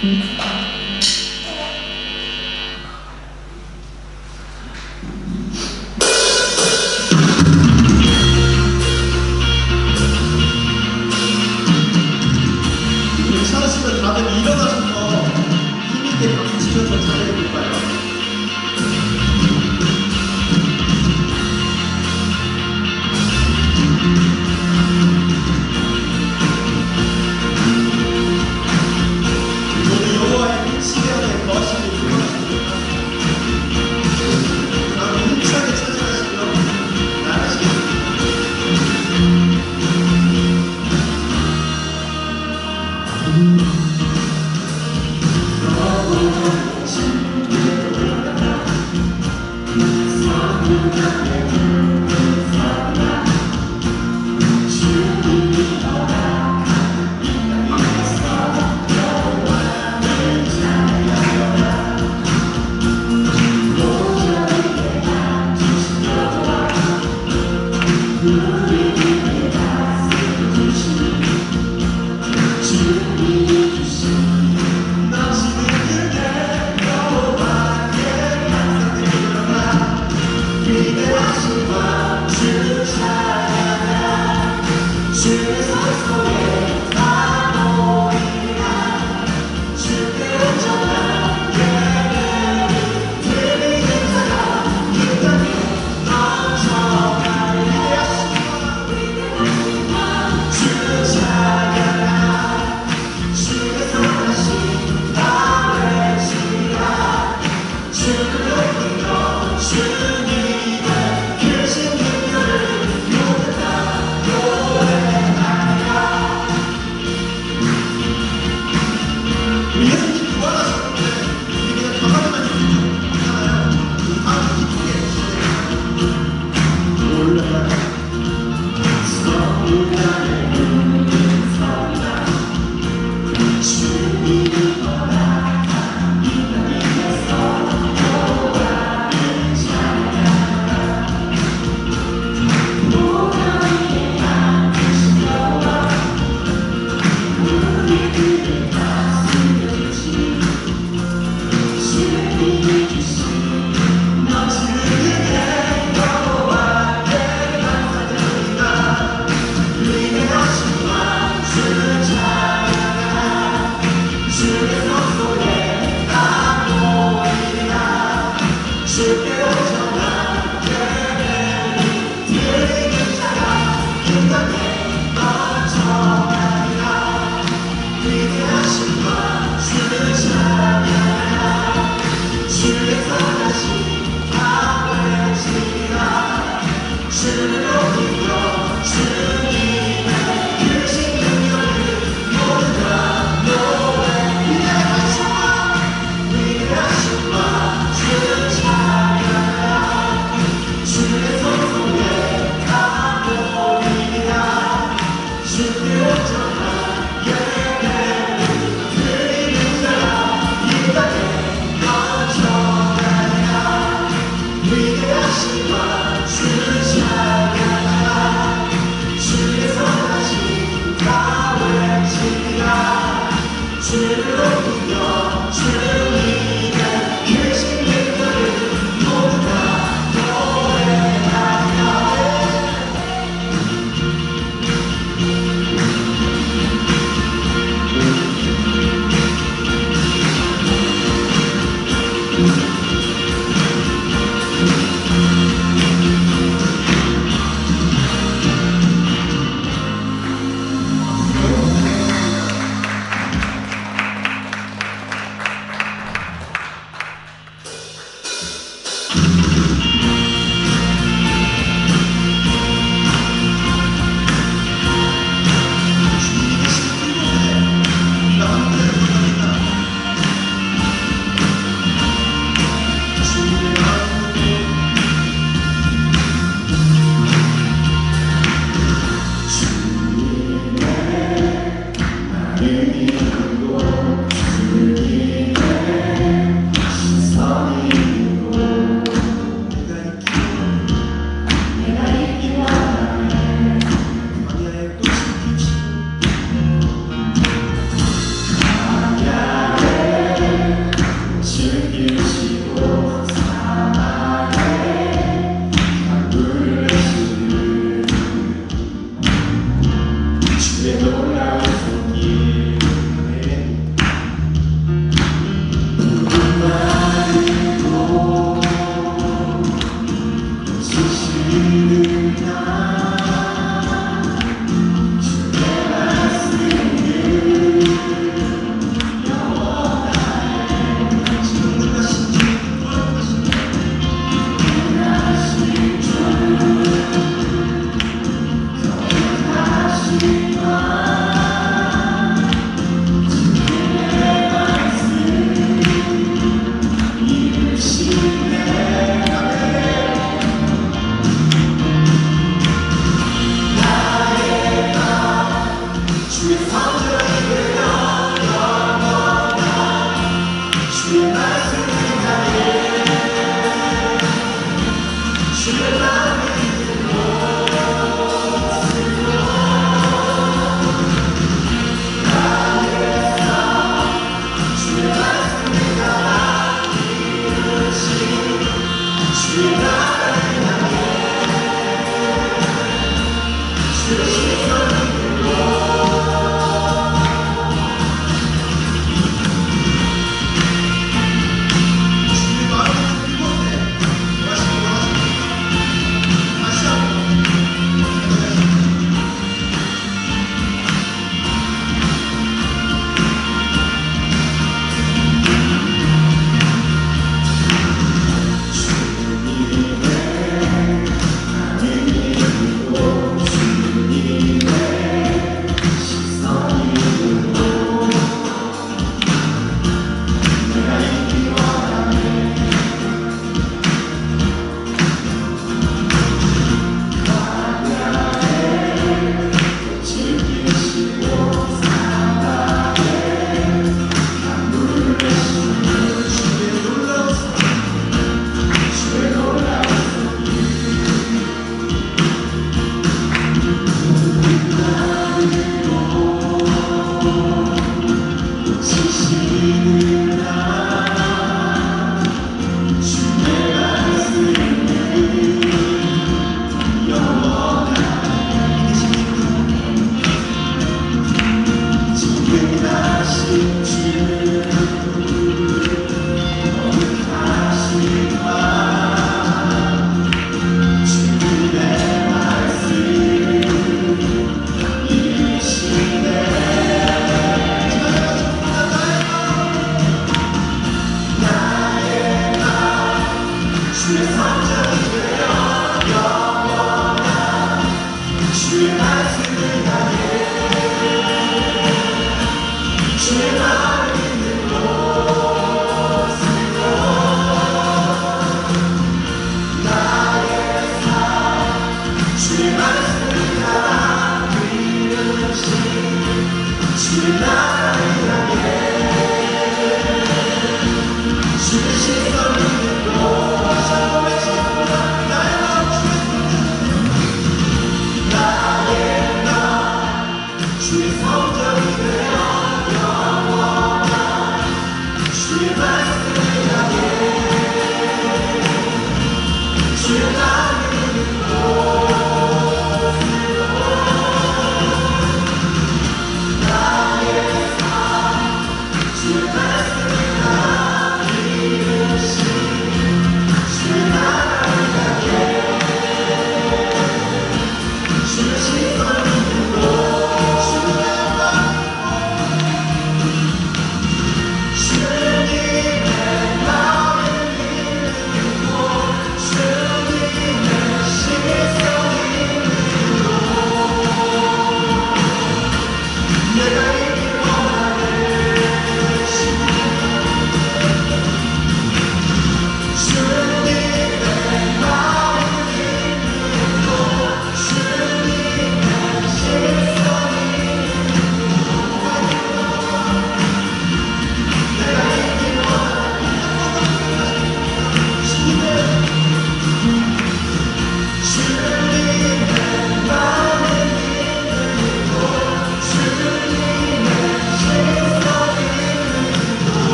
괜찮으시면 다들 일어나셔서 힘있게 박수 치면서 잘해볼까요? 모두 여호와의 일시간에 거하시길 축원하십니다. 다음 힘차게 찾아가시며 나가시겠습니다.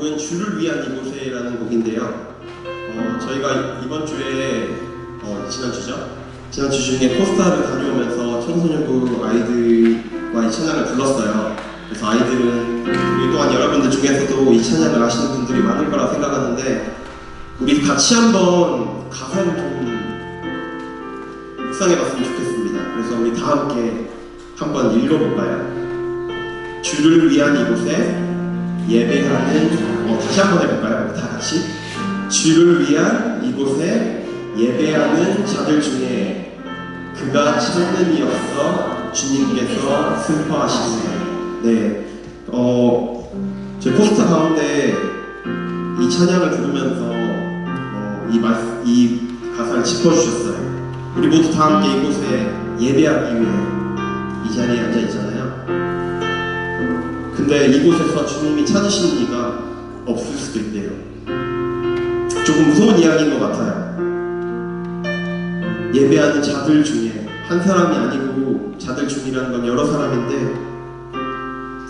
곡은 주를 위한 이곳에라는 곡인데요. 저희가 이번 주에 지난주 중에 코스타를 다녀오면서 청소년부 아이들과 이 찬양을 불렀어요. 그래서 아이들은 우리 또한 여러분들 중에서도 이 찬양을 아시는 분들이 많을 거라 생각하는데 우리 같이 한번 가사를 좀 묵상해봤으면 좋겠습니다. 그래서 우리 다 함께 한번 읽어볼까요? 주를 위한 이곳에 예배하는 다시 한번 해볼까요? 다 같이 주를 위한 이곳에 예배하는 자들 중에 그가 찾는 이였어 주님께서 슬퍼하시네. 네, 제 포스터 가운데 찬양을 부르면서 이 가사를 짚어주셨어요. 우리 모두 다 함께 이곳에 예배하기 위해 이 자리에 앉아 있잖아요. 근데 이곳에서 주님이 찾으시는 이가 없을 수도 있대요. 조금 무서운 이야기인 것 같아요. 예배하는 자들 중에 한 사람이 아니고 자들 중이라는 건 여러 사람인데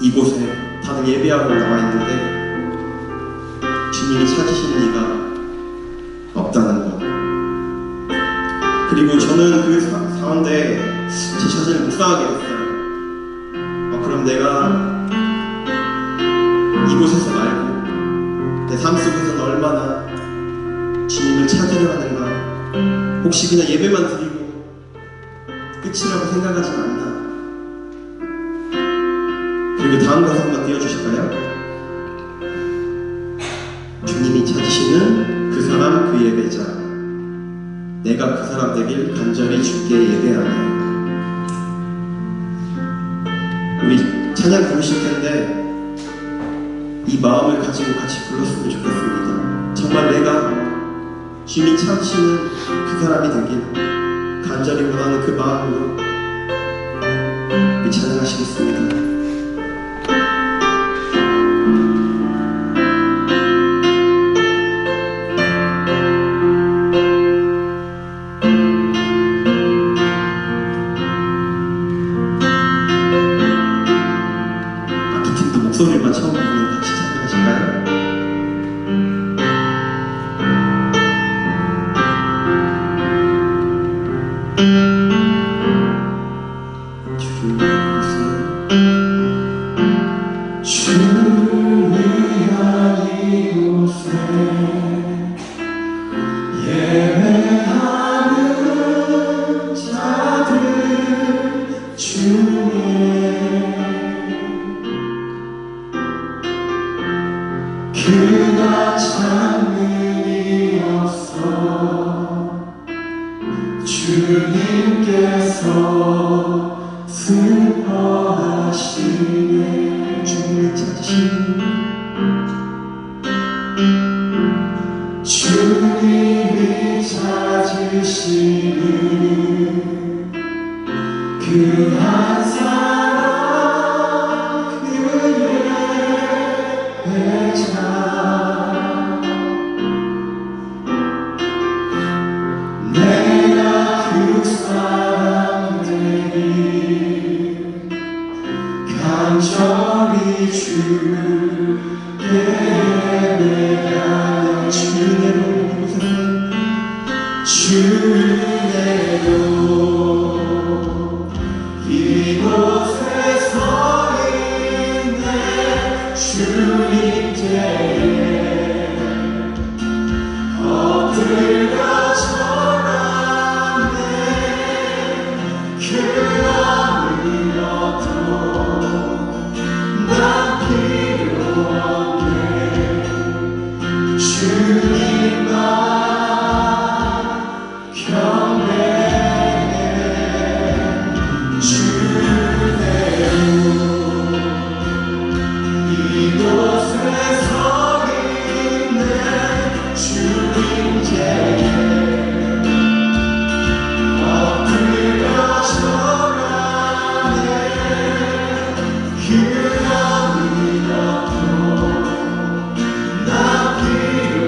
이곳에 다들 예배하고 나와 있는데 주님이 찾으시는 이가 없다는 것. 그리고 저는 그 가운데 제 자신을 묵상하게 됐어요. 그럼 내가 이곳에서 말고 내 삶 속에서는 얼마나 주님을 찾으려 하는가. 혹시 그냥 예배만 드리고 끝이라고 생각하지 않나. 그리고 다음 가사 한번 띄워주실까요? 주님이 찾으시는 그 사람 그 예배자, 내가 그 사람 되길 간절히 주께 예배하네. 우리 찬양 부르실 텐데 이 마음을 가지고 같이 불렀으면 좋겠습니다. 정말 내가 주님이 찾으시는 그 사람이 되길 간절히 원하는 그 마음으로 우리 찬양하시겠습니다. 목소리만 처음 듣는 같이 찬양하실까요? 주를 위한 이곳에 예배하는 자들 중에 그가 찾는 이 없어 주님께서 슬퍼하시네. 주님이 찾으시는 주님이 찾으시는 그 한 사람 그의 예배자, 내가 그 사람 되길 간절히 주께 예배하여. 주은혜로 이곳에 서 있네. 주님께 엎드려 절하네. 그 아무리 얻도 난 필요 없네. 주님만 경배해. 주대로 이곳에 서 있네. 주님께 엎드려 절하네. 그 아무리 얻도 나 필요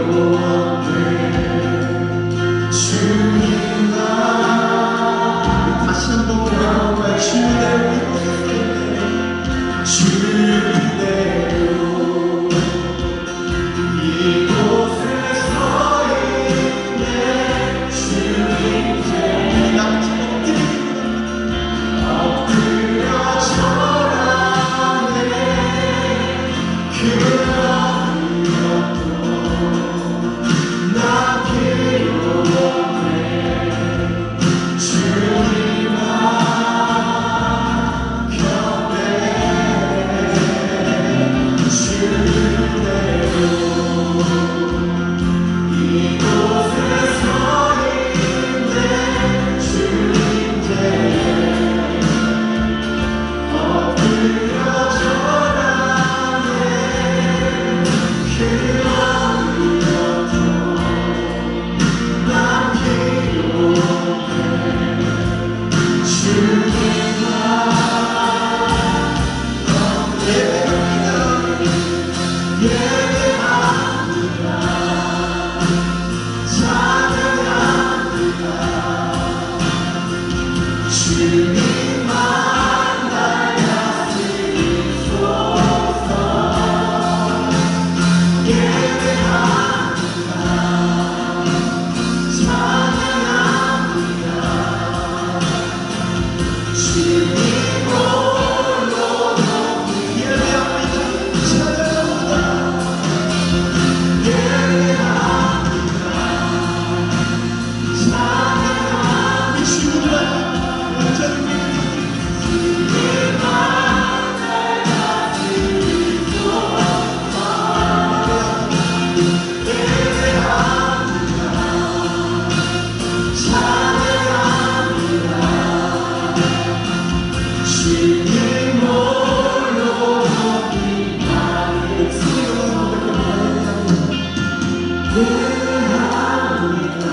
찬양합니다.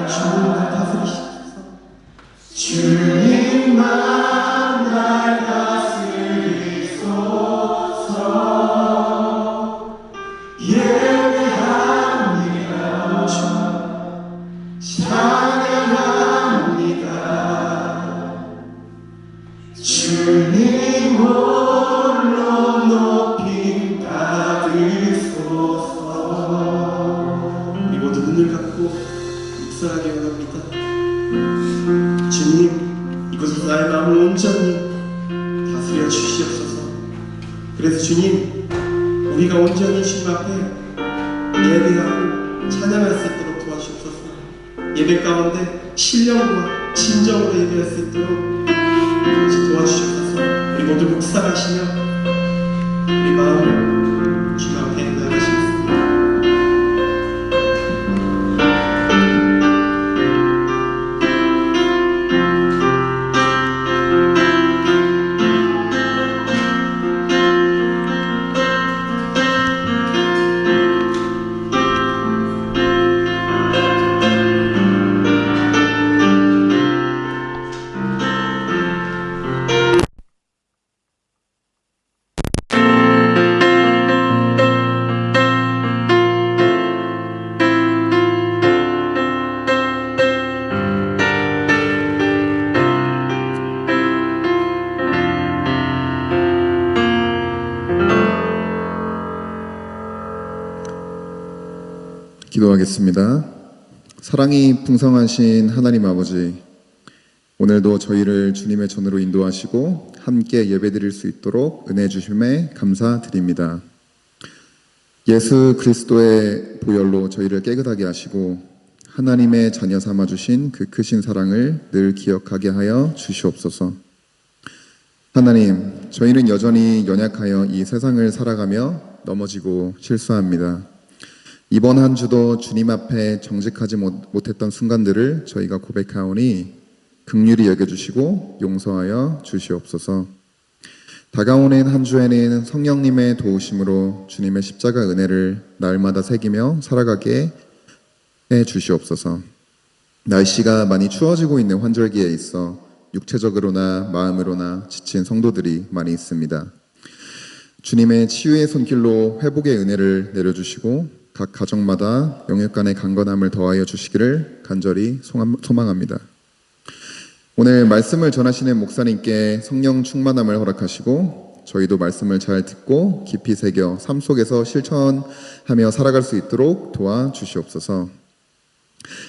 주님만 다스리시소서. 주님만 날 다스리소서. 예배합니다. 찬양합니다. 주님 홀로 높임 받으소서. 우리 모두 눈을 감고 묵상하기 원합니다. 주님, 이곳에서 나의 마음을 온전히 다스려 주시옵소서. 그래서 주님, 우리가 온전히 주님 앞에 예배하고 찬양할 수 있도록 도와주옵소서. 예배 가운데 신령과 진정으로 예배할 수 있도록 도와주시옵소서. 우리 모두 묵상하시며 우리 마음을 주님 앞에 나가시겠습니다. 기도하겠습니다. 사랑이 풍성하신 하나님 아버지, 오늘도 저희를 주님의 전으로 인도하시고 함께 예배드릴 수 있도록 은혜 주심에 감사드립니다. 예수 그리스도의 보혈로 저희를 깨끗하게 하시고 하나님의 자녀 삼아주신 그 크신 사랑을 늘 기억하게 하여 주시옵소서. 하나님, 저희는 여전히 연약하여 이 세상을 살아가며 넘어지고 실수합니다. 이번 한 주도 주님 앞에 정직하지 못했던 순간들을 저희가 고백하오니 긍휼히 여겨주시고 용서하여 주시옵소서. 다가오는 한 주에는 성령님의 도우심으로 주님의 십자가 은혜를 날마다 새기며 살아가게 해 주시옵소서. 날씨가 많이 추워지고 있는 환절기에 있어 육체적으로나 마음으로나 지친 성도들이 많이 있습니다. 주님의 치유의 손길로 회복의 은혜를 내려주시고 각 가정마다 영육간의 강건함을 더하여 주시기를 간절히 소망합니다. 오늘 말씀을 전하시는 목사님께 성령 충만함을 허락하시고 저희도 말씀을 잘 듣고 깊이 새겨 삶 속에서 실천하며 살아갈 수 있도록 도와주시옵소서.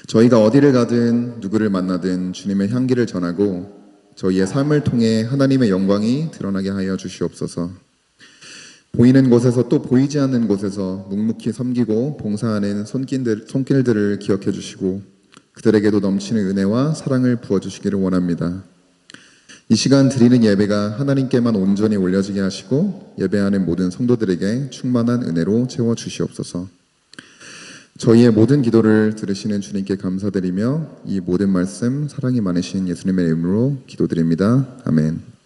저희가 어디를 가든 누구를 만나든 주님의 향기를 전하고 저희의 삶을 통해 하나님의 영광이 드러나게 하여 주시옵소서. 보이는 곳에서 또 보이지 않는 곳에서 묵묵히 섬기고 봉사하는 손길들을 기억해 주시고 그들에게도 넘치는 은혜와 사랑을 부어주시기를 원합니다. 이 시간 드리는 예배가 하나님께만 온전히 올려지게 하시고 예배하는 모든 성도들에게 충만한 은혜로 채워주시옵소서. 저희의 모든 기도를 들으시는 주님께 감사드리며 이 모든 말씀 사랑이 많으신 예수님의 이름으로 기도드립니다. 아멘.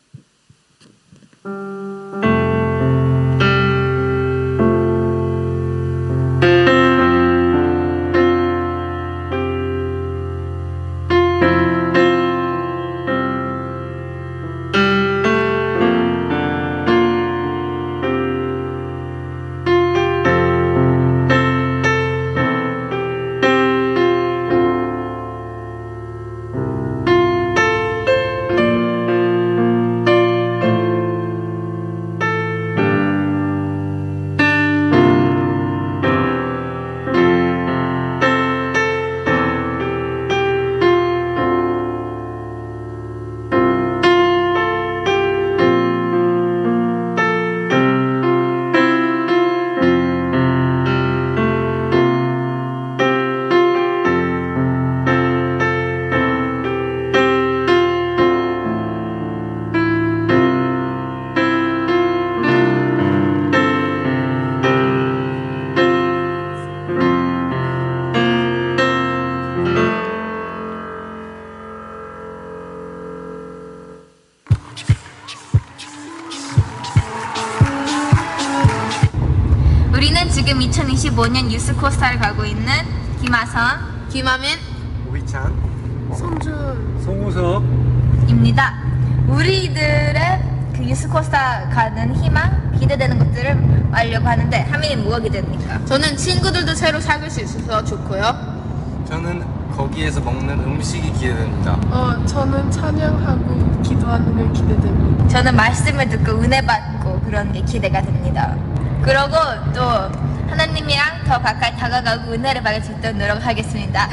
우리는 지금 2025년 유스코스타를 가고 있는 김하선, 김하민, 오희찬, 송우석. 입니다. 우리들의 그 유스코스타 가는 희망, 기대되는 것들을 알려고 하는데 하민이 뭐가 기대됩니까? 저는 친구들도 새로 사귈 수 있어서 좋고요. 저는 거기에서 먹는 음식이 기대됩니다. 저는 찬양하고 기도하는 게 기대됩니다. 저는 말씀을 듣고 은혜 받고 그런 게 기대가 됩니다. 그러고 또 하나님이랑 더 가까이 다가가고 은혜를 받을 수 있도록 노력하겠습니다.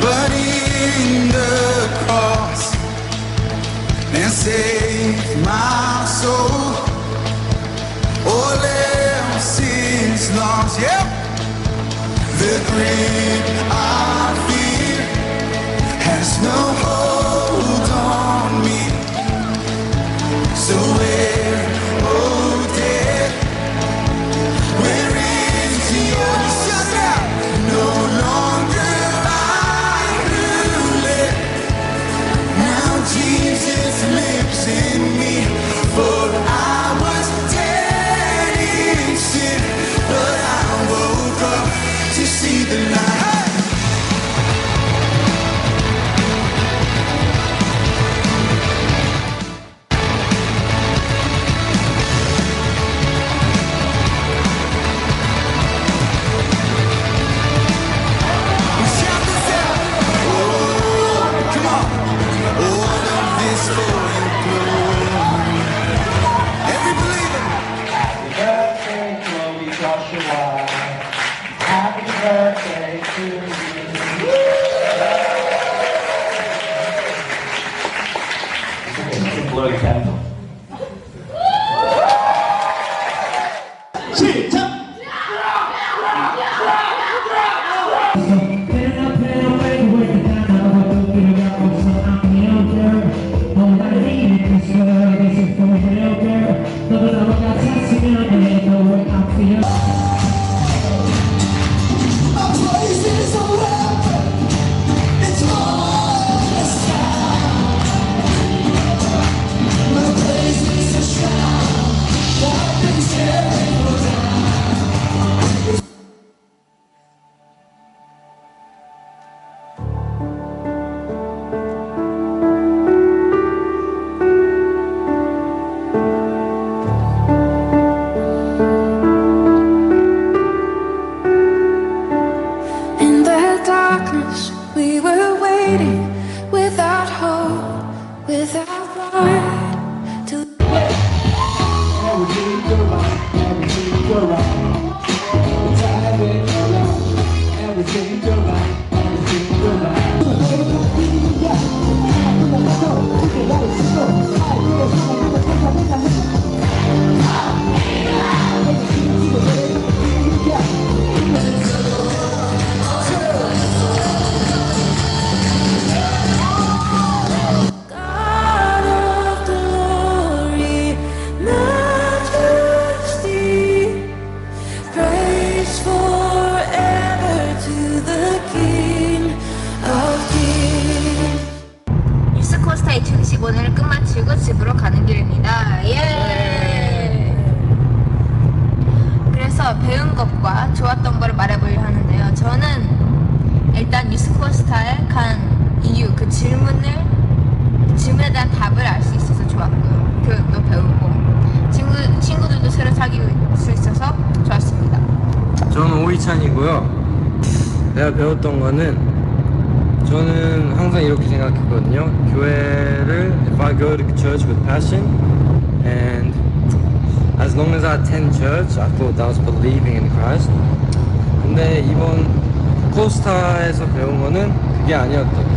But in the cross and save my soul, all else is lost. Yep, the grave I fear has no hold on me. So where, oh death, where is your shut? No longer Jesus lives in me, for I was dead in sin, but I woke up to see the light. Shout this out! Oh, come on! All of this for your glory. Every believer. Happy birthday, Chloe Joshua. Happy birthday to you. Glory candle. 시작! In the darkness, we were waiting without hope, without light. To Everything go right, everything go right. The time went around, everything go right, everything go right. God of glory, majesty, praise forever to the King of Kings. 유스코스타 2025년을 끝마치고 집으로 가는 길입니다. 예! 그래서 배운 것과 좋았던 거를 말해보려 하는데요. 저는 일단 유스코스타에 간 이유, 그 질문에 대한 답을 알 수 있어서 좋았고요. 교육도 배우고 친구들도 새로 사귈 수 있어서 좋았습니다. 저는 오희찬이고요. 내가 배웠던 거는 저는 항상 이렇게 생각했거든요. 교회를 if I go to church with passion and as long as I attend church, I thought that was believing in Christ. 근데 이번 코스타에서 배운 거는 그게 아니었습니다.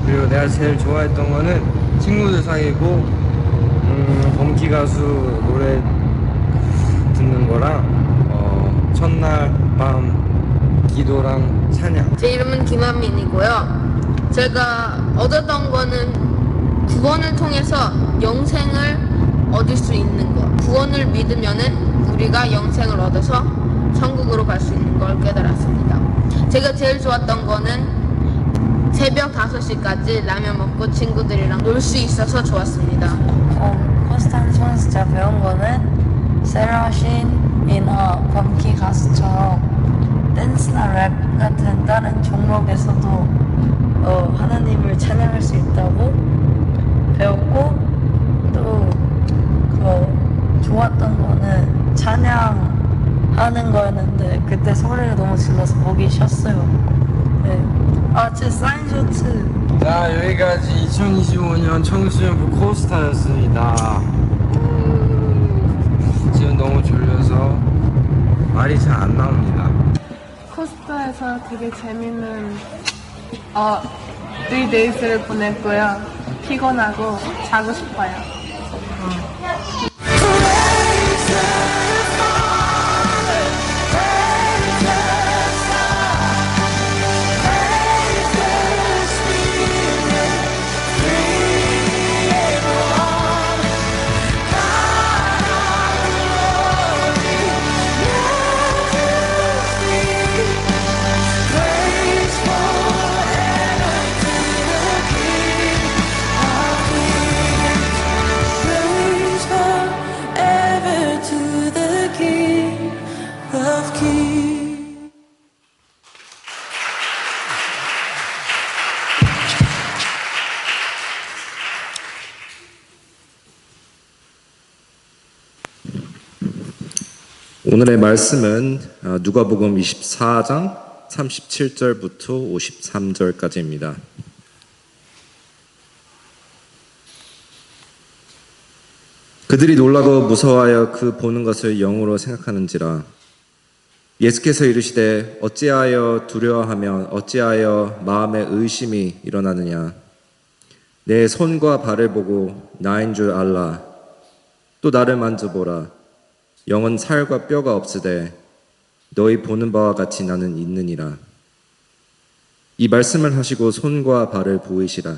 그리고 내가 제일 좋아했던 거는 친구들 사귀고 범키 가수 노래 듣는 거랑 첫날 밤 기도랑 찬양. 제 이름은 김하민이고요. 제가 얻었던 거는 구원을 통해서 영생을 얻을 수 있는 것. 구원을 믿으면은 우리가 영생을 얻어서 천국으로 갈 수 있는 걸 깨달았습니다. 제가 제일 좋았던 거는 새벽 5시까지 라면 먹고 친구들이랑 놀 수 있어서 좋았습니다. 코스탄에서 진짜 배운 거는 세라신이나 범키 가수처럼 댄스나 랩 같은 다른 종목에서도 하나님을 찬양할 수 있다고 배웠고, 또 좋았던 거는 찬양하는 거였는데 그때 소리를 너무 질러서 목이 쉬었어요. 네. 제 사인 쇼트. 자, 여기까지 2025년 청소년부 코스타였습니다. 지금 너무 졸려서 말이 잘 안 나옵니다. 코스타에서 되게 재밌는 3days를 보냈고요. 피곤하고 자고 싶어요. Praise forever to the King of Kings. 오늘의 말씀은 누가복음 24장 37절부터 53절까지입니다. 그들이 놀라고 무서워하여 그 보는 것을 영으로 생각하는지라. 예수께서 이르시되 어찌하여 두려워하며 어찌하여 마음에 의심이 일어나느냐. 내 손과 발을 보고 나인 줄 알라. 또 나를 만져보라. 영은 살과 뼈가 없으되 너희 보는 바와 같이 나는 있느니라. 이 말씀을 하시고 손과 발을 보이시라.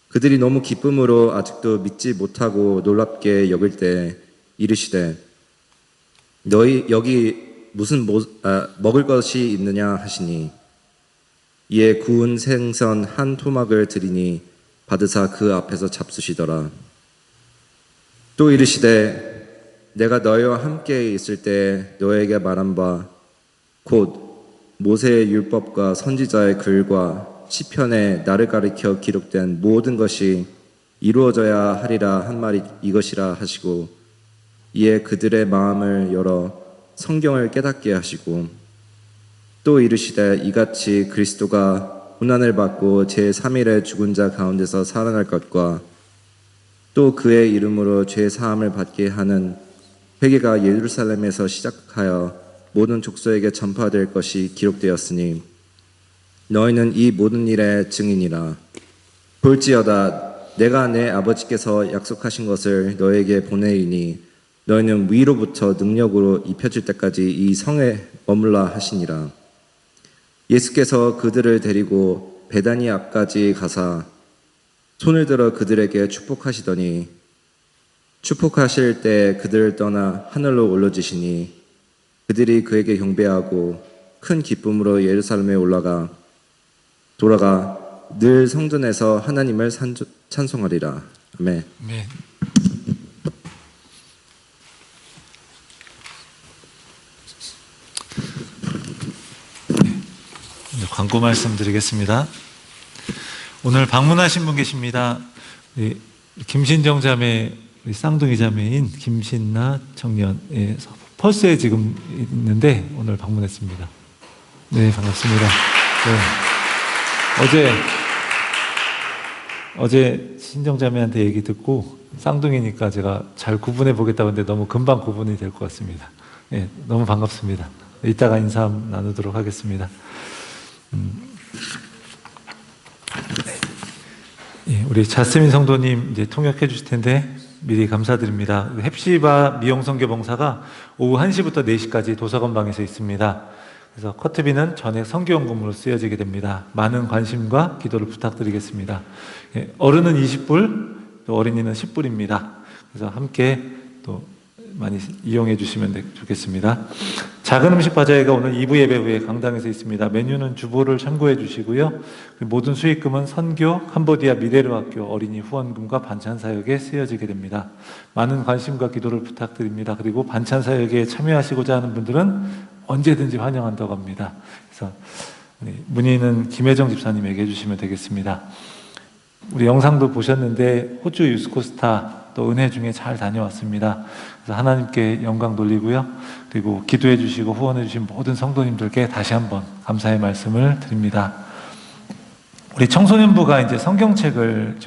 그들이 너무 기쁨으로 아직도 믿지 못하고 놀랍게 여길 때 이르시되 너희 여기 무슨 먹을 것이 있느냐 하시니 이에 구운 생선 한 토막을 드리니 받으사 그 앞에서 잡수시더라. 또 이르시되 내가 너희와 함께 있을 때 너에게 말한 바 곧 모세의 율법과 선지자의 글과 시편에 나를 가리켜 기록된 모든 것이 이루어져야 하리라 한 말이 이것이라 하시고 이에 그들의 마음을 열어 성경을 깨닫게 하시고 또 이르시되 이같이 그리스도가 고난을 받고 제3일에 죽은 자 가운데서 살아날 것과 또 그의 이름으로 죄 사함을 받게 하는 회개가 예루살렘에서 시작하여 모든 족속에게 전파될 것이 기록되었으니 너희는 이 모든 일의 증인이라. 볼지어다 내가 내 아버지께서 약속하신 것을 너에게 보내이니 너희는 위로부터 능력으로 입혀질 때까지 이 성에 머물라 하시니라. 예수께서 그들을 데리고 베다니 앞까지 가사 손을 들어 그들에게 축복하시더니 축복하실 때 그들을 떠나 하늘로 올려지시니 그들이 그에게 경배하고 큰 기쁨으로 예루살렘에 돌아가 늘 성전에서 하나님을 찬송하리라. 아멘. 네. 광고 말씀드리겠습니다. 오늘 방문하신 분 계십니다. 김신정 자매, 쌍둥이 자매인 김신나 청년, 펄스에 지금 있는데 오늘 방문했습니다. 네, 반갑습니다. 네. 어제 신정 자매한테 얘기 듣고 쌍둥이니까 제가 잘 구분해 보겠다고 했는데 너무 금방 구분이 될 것 같습니다. 네, 너무 반갑습니다. 이따가 인사 나누도록 하겠습니다. 우리 자스민 성도님 이제 통역해 주실 텐데 미리 감사드립니다. 헵시바 미용선교 봉사가 오후 1시부터 4시까지 도서관방에서 있습니다. 그래서 커트비는 전액 선교연금으로 쓰여지게 됩니다. 많은 관심과 기도를 부탁드리겠습니다. 예, 어른은 20불, 또 어린이는 10불입니다. 그래서 함께 또 많이 이용해 주시면 좋겠습니다. 작은 음식 바자회가 오늘 2부 예배 후에 강당에서 있습니다. 메뉴는 주보를 참고해 주시고요. 모든 수익금은 선교 캄보디아 미데르 학교 어린이 후원금과 반찬 사역에 쓰여지게 됩니다. 많은 관심과 기도를 부탁드립니다. 그리고 반찬 사역에 참여하시고자 하는 분들은 언제든지 환영한다고 합니다. 그래서 문의는 김혜정 집사님에게 해주시면 되겠습니다. 우리 영상도 보셨는데 호주 유스코스타 또 은혜 중에 잘 다녀왔습니다. 그래서 하나님께 영광 돌리고요. 그리고 기도해 주시고 후원해 주신 모든 성도님들께 다시 한번 감사의 말씀을 드립니다. 우리 청소년부가 이제 성경책을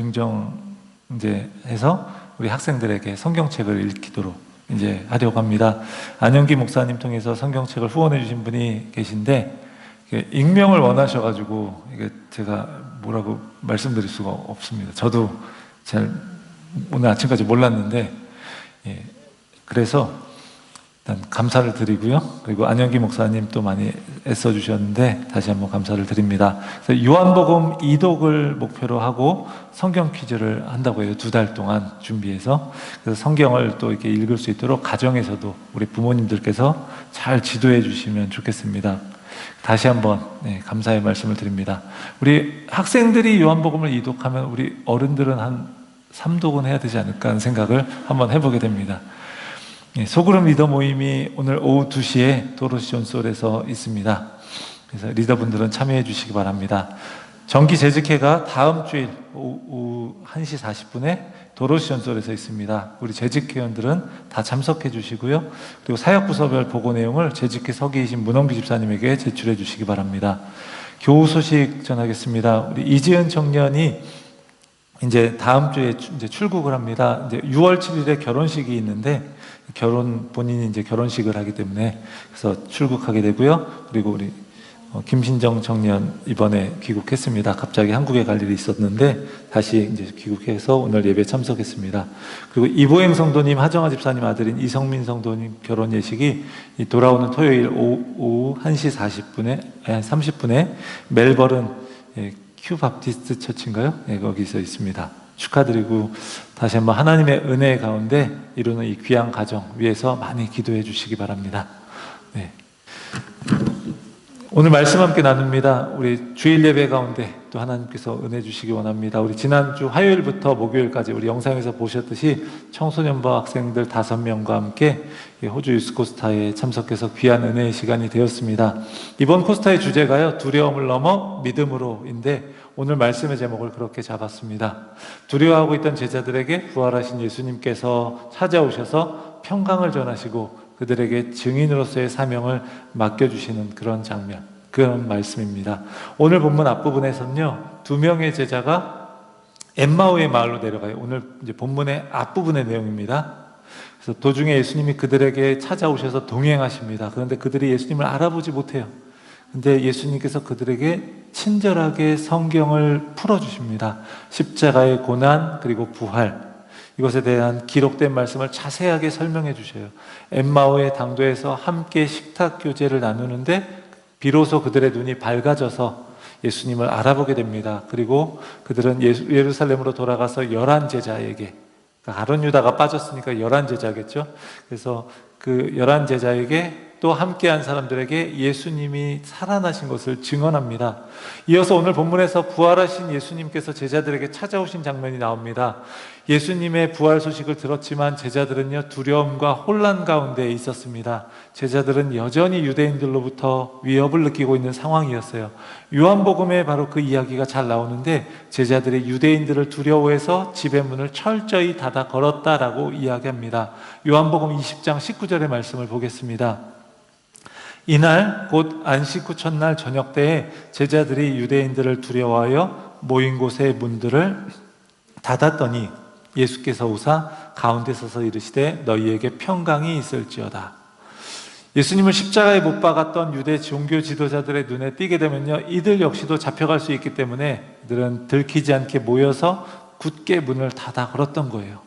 이제 해서 우리 학생들에게 성경책을 읽히도록 이제 하려고 합니다. 안영기 목사님 통해서 성경책을 후원해 주신 분이 계신데 익명을 원하셔가지고 이게 제가 뭐라고 말씀드릴 수가 없습니다. 저도 잘 오늘 아침까지 몰랐는데 그래서 일단 감사를 드리고요. 그리고 안영기 목사님 또 많이 애써주셨는데 다시 한번 감사를 드립니다. 그래서 요한복음 2독을 목표로 하고 성경 퀴즈를 한다고 해요. 2달 동안 준비해서. 그래서 성경을 또 이렇게 읽을 수 있도록 가정에서도 우리 부모님들께서 잘 지도해 주시면 좋겠습니다. 다시 한번 감사의 말씀을 드립니다. 우리 학생들이 요한복음을 이독하면 우리 어른들은 한 3독은 해야 되지 않을까 하는 생각을 한번 해보게 됩니다. 소그룹 리더 모임이 오늘 오후 2시에 도로시 존솔에서 있습니다. 그래서 리더분들은 참여해 주시기 바랍니다. 정기 재직회가 다음 주일 오후 1시 40분에 도로시 존솔에서 있습니다. 우리 재직회원들은 다 참석해 주시고요. 그리고 사역부서별 보고 내용을 재직회 서기이신 문홍기 집사님에게 제출해 주시기 바랍니다. 교우 소식 전하겠습니다. 우리 이지은 청년이 이제 다음 주에 이제 출국을 합니다. 이제 6월 7일에 결혼식이 있는데 본인이 이제 결혼식을 하기 때문에 그래서 출국하게 되고요. 그리고 우리 김신정 청년 이번에 귀국했습니다. 갑자기 한국에 갈 일이 있었는데 다시 이제 귀국해서 오늘 예배 참석했습니다. 그리고 이보행 성도님, 하정아 집사님 아들인 이성민 성도님 결혼 예식이 돌아오는 토요일 오후 1시 30분에 멜버른 큐 바프티스트 처치인가요? 거기서 있습니다. 축하드리고 다시 한번 하나님의 은혜 가운데 이루는 이 귀한 가정 위해서 많이 기도해 주시기 바랍니다. 네. 오늘 말씀 함께 나눕니다. 우리 주일 예배 가운데 또 하나님께서 은혜 주시기 원합니다. 우리 지난주 화요일부터 목요일까지 우리 영상에서 보셨듯이 청소년부 학생들 5명과 함께 호주 유스코스타에 참석해서 귀한 은혜의 시간이 되었습니다. 이번 코스타의 주제가요, 두려움을 넘어 믿음으로인데 오늘 말씀의 제목을 그렇게 잡았습니다. 두려워하고 있던 제자들에게 부활하신 예수님께서 찾아오셔서 평강을 전하시고 그들에게 증인으로서의 사명을 맡겨주시는 그런 장면, 그런 말씀입니다. 오늘 본문 앞부분에서는요, 2명의 제자가 엠마오의 마을로 내려가요. 오늘 이제 본문의 앞부분의 내용입니다. 그래서 도중에 예수님이 그들에게 찾아오셔서 동행하십니다. 그런데 그들이 예수님을 알아보지 못해요. 근데 예수님께서 그들에게 친절하게 성경을 풀어주십니다. 십자가의 고난 그리고 부활, 이것에 대한 기록된 말씀을 자세하게 설명해 주셔요. 엠마오의 당도에서 함께 식탁 교제를 나누는데 비로소 그들의 눈이 밝아져서 예수님을 알아보게 됩니다. 그리고 그들은 예루살렘으로 돌아가서 11제자에게, 그러니까 아론 유다가 빠졌으니까 11제자겠죠. 그래서 그 11제자에게 또 함께한 사람들에게 예수님이 살아나신 것을 증언합니다. 이어서 오늘 본문에서 부활하신 예수님께서 제자들에게 찾아오신 장면이 나옵니다. 예수님의 부활 소식을 들었지만 제자들은요, 두려움과 혼란 가운데 있었습니다. 제자들은 여전히 유대인들로부터 위협을 느끼고 있는 상황이었어요. 요한복음에 바로 그 이야기가 잘 나오는데 제자들이 유대인들을 두려워해서 집의 문을 철저히 닫아 걸었다라고 이야기합니다. 요한복음 20장 19절의 말씀을 보겠습니다. 이날 곧 안식 후 첫날 저녁 때에 제자들이 유대인들을 두려워하여 모인 곳의 문들을 닫았더니 예수께서 오사 가운데 서서 이르시되 너희에게 평강이 있을지어다. 예수님을 십자가에 못 박았던 유대 종교 지도자들의 눈에 띄게 되면요, 이들 역시도 잡혀갈 수 있기 때문에 이들은 들키지 않게 모여서 굳게 문을 닫아 걸었던 거예요.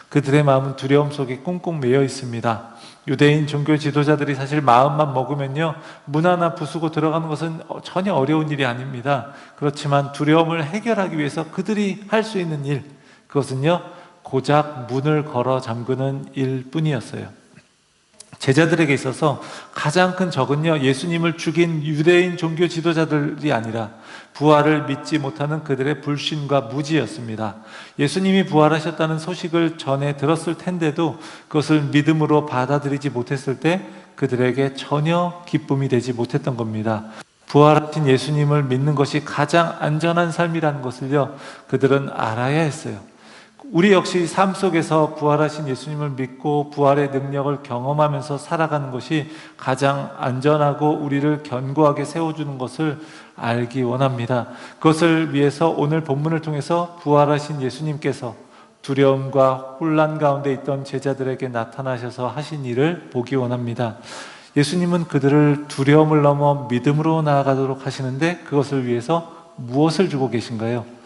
그들의 마음은 두려움 속에 꽁꽁 매여 있습니다. 유대인 종교 지도자들이 사실 마음만 먹으면요, 문 하나 부수고 들어가는 것은 전혀 어려운 일이 아닙니다. 그렇지만 두려움을 해결하기 위해서 그들이 할 수 있는 일, 그것은요, 고작 문을 걸어 잠그는 일뿐이었어요. 제자들에게 있어서 가장 큰 적은요, 예수님을 죽인 유대인 종교 지도자들이 아니라 부활을 믿지 못하는 그들의 불신과 무지였습니다. 예수님이 부활하셨다는 소식을 전해 들었을 텐데도 그것을 믿음으로 받아들이지 못했을 때 그들에게 전혀 기쁨이 되지 못했던 겁니다. 부활하신 예수님을 믿는 것이 가장 안전한 삶이라는 것을요, 그들은 알아야 했어요. 우리 역시 삶 속에서 부활하신 예수님을 믿고 부활의 능력을 경험하면서 살아가는 것이 가장 안전하고 우리를 견고하게 세워주는 것을 알기 원합니다. 그것을 위해서 오늘 본문을 통해서 부활하신 예수님께서 두려움과 혼란 가운데 있던 제자들에게 나타나셔서 하신 일을 보기 원합니다. 예수님은 그들을 두려움을 넘어 믿음으로 나아가도록 하시는데 그것을 위해서 무엇을 주고 계신가요?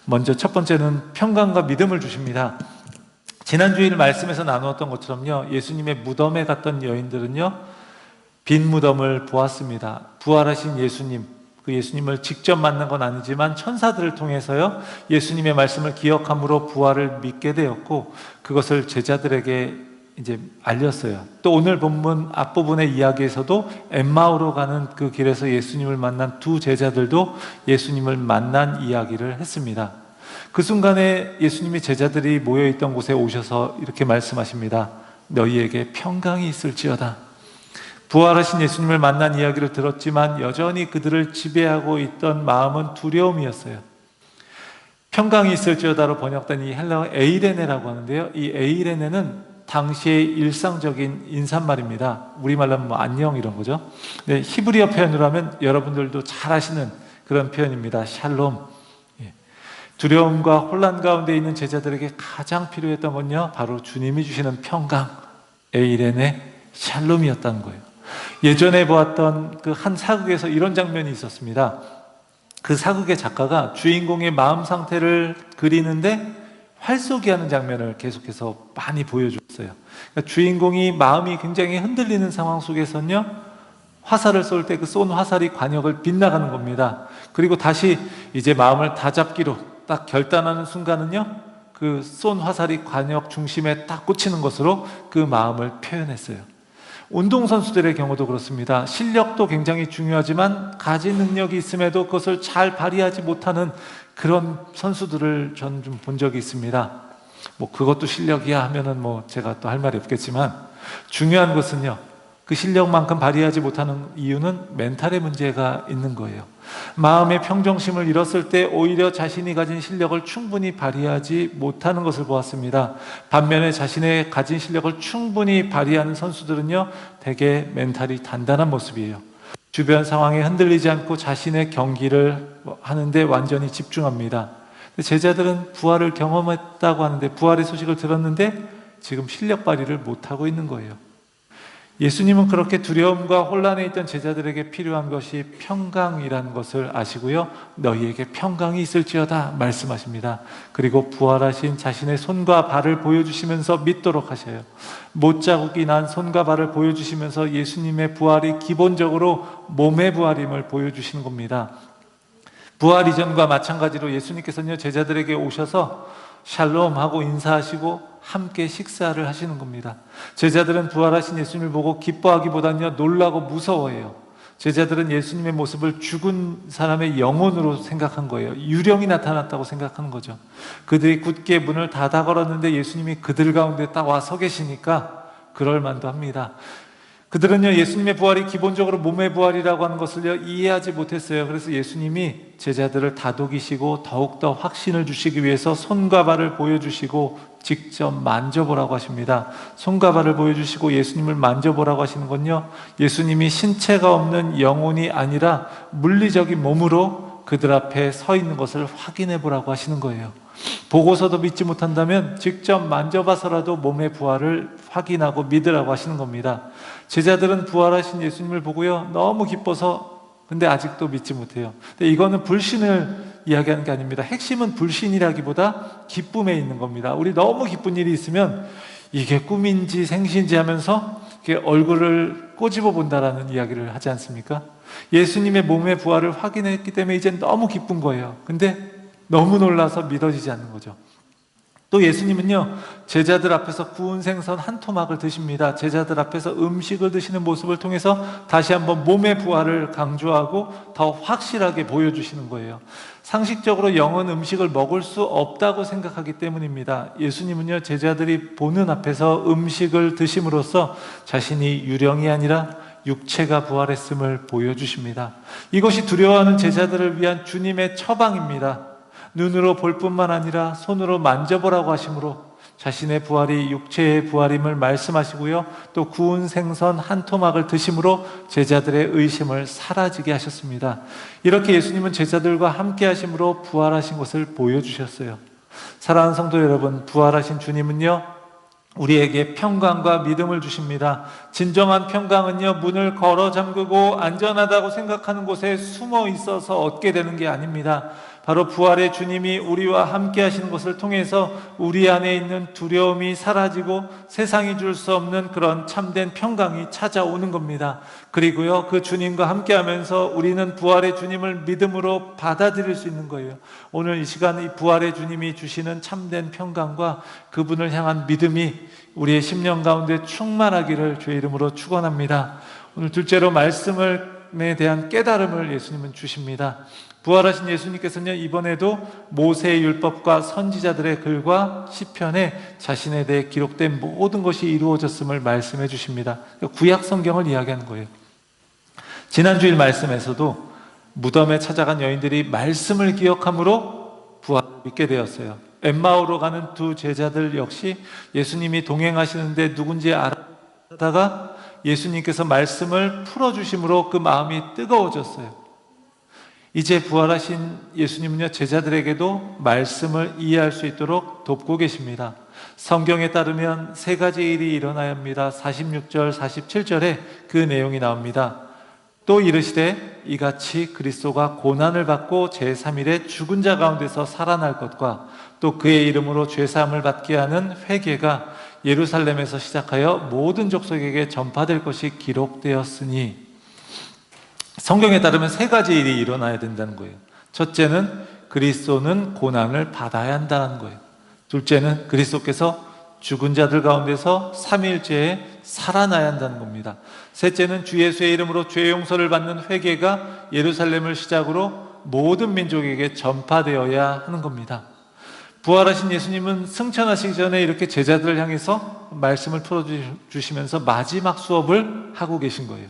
먼저 첫 번째는 평강과 믿음을 주십니다. 지난주일 말씀에서 나누었던 것처럼요, 예수님의 무덤에 갔던 여인들은요, 빈 무덤을 보았습니다. 부활하신 예수님, 그 예수님을 직접 만난 건 아니지만 천사들을 통해서요, 예수님의 말씀을 기억함으로 부활을 믿게 되었고, 그것을 제자들에게 이제 알렸어요. 또 오늘 본문 앞부분의 이야기에서도 엠마오로 가는 그 길에서 예수님을 만난 두 제자들도 예수님을 만난 이야기를 했습니다. 그 순간에 예수님이 제자들이 모여있던 곳에 오셔서 이렇게 말씀하십니다. 너희에게 평강이 있을지어다. 부활하신 예수님을 만난 이야기를 들었지만 여전히 그들을 지배하고 있던 마음은 두려움이었어요. 평강이 있을지어다로 번역된 이 헬라어 에이레네라고 하는데요, 이 에이레네는 당시의 일상적인 인사말입니다. 우리말로 하면 뭐 안녕 이런 거죠. 네, 히브리어 표현으로 하면 여러분들도 잘 아시는 그런 표현입니다. 샬롬. 예. 두려움과 혼란 가운데 있는 제자들에게 가장 필요했던 건요, 바로 주님이 주시는 평강, 에이레네 샬롬이었다는 거예요. 예전에 보았던 그 한 사극에서 이런 장면이 있었습니다. 그 사극의 작가가 주인공의 마음 상태를 그리는데 활쏘기하는 장면을 계속해서 많이 보여줬어요. 그러니까 주인공이 마음이 굉장히 흔들리는 상황 속에서는요, 화살을 쏠 때 그 쏜 화살이 관역을 빗나가는 겁니다. 그리고 다시 이제 마음을 다잡기로 딱 결단하는 순간은요, 그 쏜 화살이 관역 중심에 딱 꽂히는 것으로 그 마음을 표현했어요. 운동선수들의 경우도 그렇습니다. 실력도 굉장히 중요하지만 가진 능력이 있음에도 그것을 잘 발휘하지 못하는 그런 선수들을 전 좀 본 적이 있습니다. 뭐 그것도 실력이야 하면은 뭐 제가 또 할 말이 없겠지만, 중요한 것은요, 그 실력만큼 발휘하지 못하는 이유는 멘탈의 문제가 있는 거예요. 마음의 평정심을 잃었을 때 오히려 자신이 가진 실력을 충분히 발휘하지 못하는 것을 보았습니다. 반면에 자신의 가진 실력을 충분히 발휘하는 선수들은요, 되게 멘탈이 단단한 모습이에요. 주변 상황에 흔들리지 않고 자신의 경기를 하는데 완전히 집중합니다. 제자들은 부활을 경험했다고 하는데, 부활의 소식을 들었는데 지금 실력 발휘를 못하고 있는 거예요. 예수님은 그렇게 두려움과 혼란에 있던 제자들에게 필요한 것이 평강이라는 것을 아시고요, 너희에게 평강이 있을지어다 말씀하십니다. 그리고 부활하신 자신의 손과 발을 보여주시면서 믿도록 하셔요. 못자국이 난 손과 발을 보여주시면서 예수님의 부활이 기본적으로 몸의 부활임을 보여주시는 겁니다. 부활 이전과 마찬가지로 예수님께서는 제자들에게 오셔서 샬롬 하고 인사하시고 함께 식사를 하시는 겁니다. 제자들은 부활하신 예수님을 보고 기뻐하기보다는요, 놀라고 무서워해요. 제자들은 예수님의 모습을 죽은 사람의 영혼으로 생각한 거예요. 유령이 나타났다고 생각하는 거죠. 그들이 굳게 문을 닫아 걸었는데 예수님이 그들 가운데 딱 와 서 계시니까 그럴 만도 합니다. 그들은요, 예수님의 부활이 기본적으로 몸의 부활이라고 하는 것을 이해하지 못했어요. 그래서 예수님이 제자들을 다독이시고 더욱더 확신을 주시기 위해서 손과 발을 보여주시고 직접 만져보라고 하십니다. 손과 발을 보여주시고 예수님을 만져보라고 하시는 건요, 예수님이 신체가 없는 영혼이 아니라 물리적인 몸으로 그들 앞에 서 있는 것을 확인해 보라고 하시는 거예요. 보고서도 믿지 못한다면 직접 만져봐서라도 몸의 부활을 확인하고 믿으라고 하시는 겁니다. 제자들은 부활하신 예수님을 보고요, 너무 기뻐서 근데 아직도 믿지 못해요. 근데 이거는 불신을 이야기하는 게 아닙니다. 핵심은 불신이라기보다 기쁨에 있는 겁니다. 우리 너무 기쁜 일이 있으면 이게 꿈인지 생시인지 하면서 얼굴을 꼬집어 본다라는 이야기를 하지 않습니까? 예수님의 몸의 부활을 확인했기 때문에 이제 너무 기쁜 거예요. 근데 너무 놀라서 믿어지지 않는 거죠. 또 예수님은요, 제자들 앞에서 구운 생선 한 토막을 드십니다. 제자들 앞에서 음식을 드시는 모습을 통해서 다시 한번 몸의 부활을 강조하고 더 확실하게 보여주시는 거예요. 상식적으로 영은 음식을 먹을 수 없다고 생각하기 때문입니다. 예수님은요, 제자들이 보는 앞에서 음식을 드심으로써 자신이 유령이 아니라 육체가 부활했음을 보여주십니다. 이것이 두려워하는 제자들을 위한 주님의 처방입니다. 눈으로 볼 뿐만 아니라 손으로 만져보라고 하심으로 자신의 부활이 육체의 부활임을 말씀하시고요, 또 구운 생선 한 토막을 드심으로 제자들의 의심을 사라지게 하셨습니다. 이렇게 예수님은 제자들과 함께 하심으로 부활하신 것을 보여주셨어요. 사랑하는 성도 여러분, 부활하신 주님은요, 우리에게 평강과 믿음을 주십니다. 진정한 평강은요, 문을 걸어 잠그고 안전하다고 생각하는 곳에 숨어 있어서 얻게 되는 게 아닙니다. 바로 부활의 주님이 우리와 함께 하시는 것을 통해서 우리 안에 있는 두려움이 사라지고 세상이 줄 수 없는 그런 참된 평강이 찾아오는 겁니다. 그리고요, 그 주님과 함께 하면서 우리는 부활의 주님을 믿음으로 받아들일 수 있는 거예요. 오늘 이 시간 이 부활의 주님이 주시는 참된 평강과 그분을 향한 믿음이 우리의 심령 가운데 충만하기를 주의 이름으로 축원합니다. 오늘 둘째로 말씀에 대한 깨달음을 예수님은 주십니다. 부활하신 예수님께서는 이번에도 모세의 율법과 선지자들의 글과 시편에 자신에 대해 기록된 모든 것이 이루어졌음을 말씀해 주십니다. 구약 성경을 이야기하는 거예요. 지난 주일 말씀에서도 무덤에 찾아간 여인들이 말씀을 기억함으로 부활을 믿게 되었어요. 엠마오로 가는 두 제자들 역시 예수님이 동행하시는데 누군지 알아다가 예수님께서 말씀을 풀어주심으로 그 마음이 뜨거워졌어요. 이제 부활하신 예수님은요, 제자들에게도 말씀을 이해할 수 있도록 돕고 계십니다. 성경에 따르면 세 가지 일이 일어나야 합니다. 46절, 47절에 그 내용이 나옵니다. 또 이르시되 이같이 그리스도가 고난을 받고 제3일에 죽은 자 가운데서 살아날 것과 또 그의 이름으로 죄사함을 받게 하는 회개가 예루살렘에서 시작하여 모든 족속에게 전파될 것이 기록되었으니, 성경에 따르면 세 가지 일이 일어나야 된다는 거예요. 첫째는 그리스도는 고난을 받아야 한다는 거예요. 둘째는 그리스도께서 죽은 자들 가운데서 3일째에 살아나야 한다는 겁니다. 셋째는 주 예수의 이름으로 죄 용서를 받는 회개가 예루살렘을 시작으로 모든 민족에게 전파되어야 하는 겁니다. 부활하신 예수님은 승천하시기 전에 이렇게 제자들을 향해서 말씀을 풀어주시면서 마지막 수업을 하고 계신 거예요.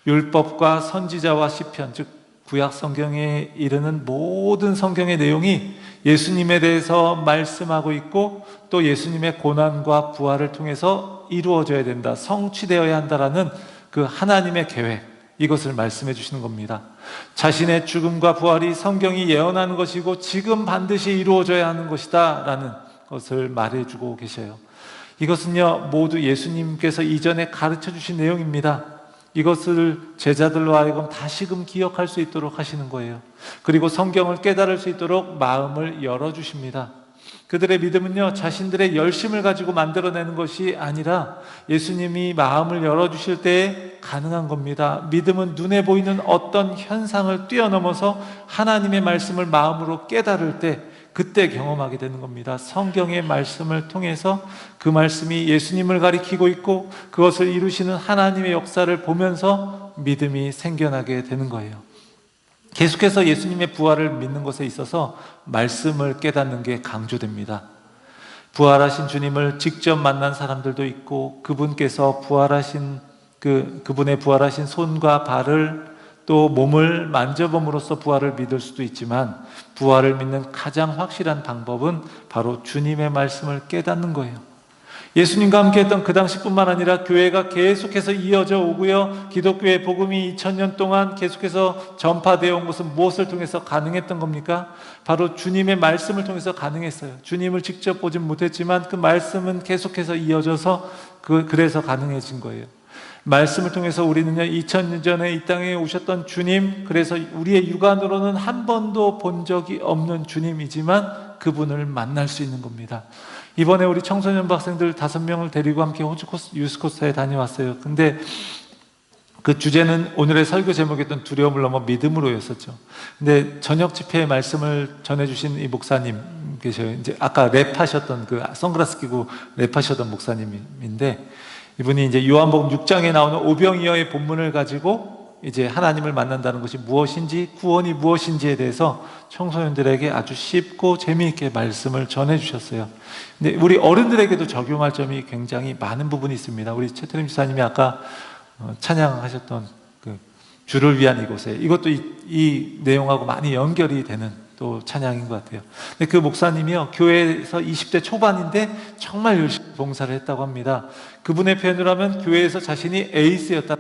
율법과 선지자와 시편, 즉 구약 성경에 이르는 모든 성경의 내용이 예수님에 대해서 말씀하고 있고 또 예수님의 고난과 부활을 통해서 이루어져야 된다, 성취되어야 한다라는 그 하나님의 계획, 이것을 말씀해 주시는 겁니다. 자신의 죽음과 부활이 성경이 예언하는 것이고 지금 반드시 이루어져야 하는 것이다 라는 것을 말해주고 계셔요. 이것은요, 모두 예수님께서 이전에 가르쳐 주신 내용입니다. 이것을 제자들로 하여금 다시금 기억할 수 있도록 하시는 거예요. 그리고 성경을 깨달을 수 있도록 마음을 열어주십니다. 그들의 믿음은요, 자신들의 열심을 가지고 만들어내는 것이 아니라 예수님이 마음을 열어주실 때에 가능한 겁니다. 믿음은 눈에 보이는 어떤 현상을 뛰어넘어서 하나님의 말씀을 마음으로 깨달을 때 그때 경험하게 되는 겁니다. 성경의 말씀을 통해서 그 말씀이 예수님을 가리키고 있고 그것을 이루시는 하나님의 역사를 보면서 믿음이 생겨나게 되는 거예요. 계속해서 예수님의 부활을 믿는 것에 있어서 말씀을 깨닫는 게 강조됩니다. 부활하신 주님을 직접 만난 사람들도 있고 그분께서 그분의 부활하신 손과 발을 또 몸을 만져봄으로써 부활을 믿을 수도 있지만 부활을 믿는 가장 확실한 방법은 바로 주님의 말씀을 깨닫는 거예요. 예수님과 함께 했던 그 당시뿐만 아니라 교회가 계속해서 이어져 오고요, 기독교의 복음이 2000년 동안 계속해서 전파되어 온 것은 무엇을 통해서 가능했던 겁니까? 바로 주님의 말씀을 통해서 가능했어요. 주님을 직접 보진 못했지만 그 말씀은 계속해서 이어져서 그래서 가능해진 거예요. 말씀을 통해서 우리는요 2000년 전에 이 땅에 오셨던 주님, 그래서 우리의 육안으로는 한 번도 본 적이 없는 주님이지만 그분을 만날 수 있는 겁니다. 이번에 우리 청소년부 학생들 5명을 데리고 함께 호주 유스코스타에 다녀왔어요. 근데 그 주제는 오늘의 설교 제목이었던 두려움을 넘어 믿음으로였었죠. 근데 저녁 집회의 말씀을 전해주신 이 목사님 계셔요. 이제 아까 랩하셨던 그 선글라스 끼고 랩하셨던 목사님인데, 이분이 이제 요한복음 6장에 나오는 오병이어의 본문을 가지고 이제 하나님을 만난다는 것이 무엇인지, 구원이 무엇인지에 대해서 청소년들에게 아주 쉽고 재미있게 말씀을 전해주셨어요. 근데 우리 어른들에게도 적용할 점이 굉장히 많은 부분이 있습니다. 우리 최태림 지사님이 아까 찬양하셨던 그 주를 위한 이곳에, 이것도 이 내용하고 많이 연결이 되는 또 찬양인 것 같아요. 근데 그 목사님이요, 교회에서 20대 초반인데 정말 열심히 봉사를 했다고 합니다. 그분의 표현을 하면 교회에서 자신이 에이스였다.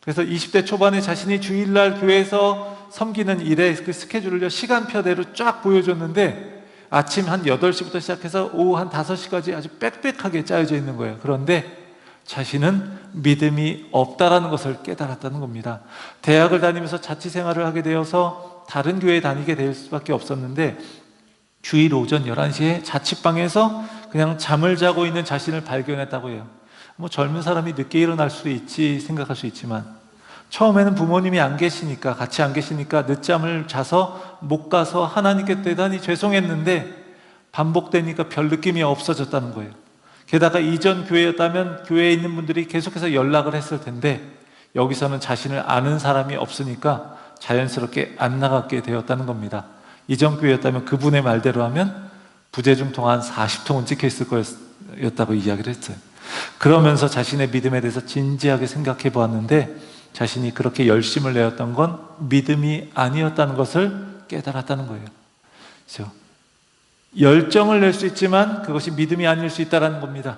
그래서 20대 초반에 자신이 주일날 교회에서 섬기는 일에 그 스케줄을 시간표대로 쫙 보여줬는데 아침 한 8시부터 시작해서 오후 한 5시까지 아주 빽빽하게 짜여져 있는 거예요. 그런데 자신은 믿음이 없다라는 것을 깨달았다는 겁니다. 대학을 다니면서 자취 생활을 하게 되어서 다른 교회에 다니게 될 수밖에 없었는데 주일 오전 11시에 자취방에서 그냥 잠을 자고 있는 자신을 발견했다고 해요. 뭐 젊은 사람이 늦게 일어날 수도 있지 생각할 수 있지만, 처음에는 부모님이 안 계시니까, 같이 안 계시니까 늦잠을 자서 못 가서 하나님께 대단히 죄송했는데 반복되니까 별 느낌이 없어졌다는 거예요. 게다가 이전 교회였다면 교회에 있는 분들이 계속해서 연락을 했을 텐데 여기서는 자신을 아는 사람이 없으니까 자연스럽게 안 나가게 되었다는 겁니다. 이전 교회였다면 그분의 말대로 하면 부재중통 한 40통은 찍혀있을 거였다고 이야기를 했어요. 그러면서 자신의 믿음에 대해서 진지하게 생각해 보았는데 자신이 그렇게 열심을 내었던 건 믿음이 아니었다는 것을 깨달았다는 거예요. 그렇죠? 열정을 낼 수 있지만 그것이 믿음이 아닐 수 있다는 겁니다.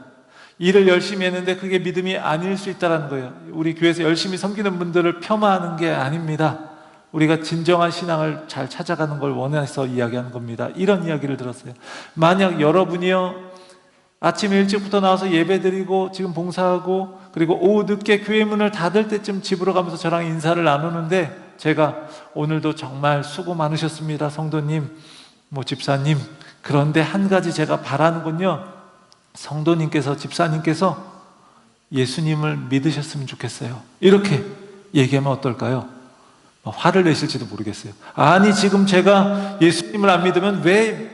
일을 열심히 했는데 그게 믿음이 아닐 수 있다는 거예요. 우리 교회에서 열심히 섬기는 분들을 폄하하는 게 아닙니다. 우리가 진정한 신앙을 잘 찾아가는 걸 원해서 이야기하는 겁니다. 이런 이야기를 들었어요. 만약 여러분이요 아침 일찍부터 나와서 예배드리고 지금 봉사하고 그리고 오후 늦게 교회 문을 닫을 때쯤 집으로 가면서 저랑 인사를 나누는데 제가 오늘도 정말 수고 많으셨습니다 성도님, 뭐 집사님, 그런데 한 가지 제가 바라는군요, 성도님께서, 집사님께서 예수님을 믿으셨으면 좋겠어요, 이렇게 얘기하면 어떨까요? 화를 내실지도 모르겠어요. 아니 지금 제가 예수님을 안 믿으면 왜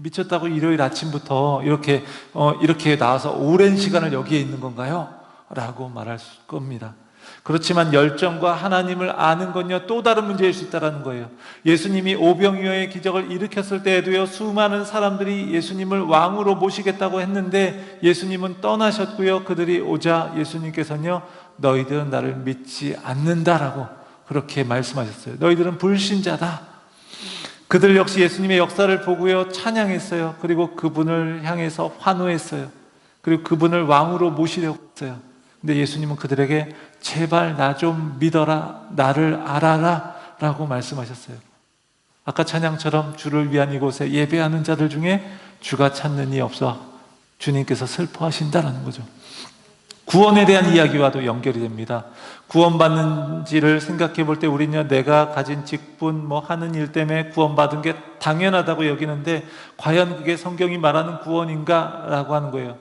미쳤다고 일요일 아침부터 이렇게 나와서 오랜 시간을 여기에 있는 건가요? 라고 말할 겁니다. 그렇지만 열정과 하나님을 아는 건요 또 다른 문제일 수 있다는 거예요. 예수님이 오병이어의 기적을 일으켰을 때에도요 수많은 사람들이 예수님을 왕으로 모시겠다고 했는데 예수님은 떠나셨고요, 그들이 오자 예수님께서는요 너희들은 나를 믿지 않는다라고 그렇게 말씀하셨어요. 너희들은 불신자다. 그들 역시 예수님의 역사를 보고요 찬양했어요. 그리고 그분을 향해서 환호했어요. 그리고 그분을 왕으로 모시려고 했어요. 근데 예수님은 그들에게 제발 나 좀 믿어라, 나를 알아라 라고 말씀하셨어요. 아까 찬양처럼 주를 위한 이곳에 예배하는 자들 중에 주가 찾는 이 없어 주님께서 슬퍼하신다라는 거죠. 구원에 대한 이야기와도 연결이 됩니다. 구원받는지를 생각해 볼 때 우리는요 내가 가진 직분, 뭐 하는 일 때문에 구원받은 게 당연하다고 여기는데 과연 그게 성경이 말하는 구원인가? 라고 하는 거예요.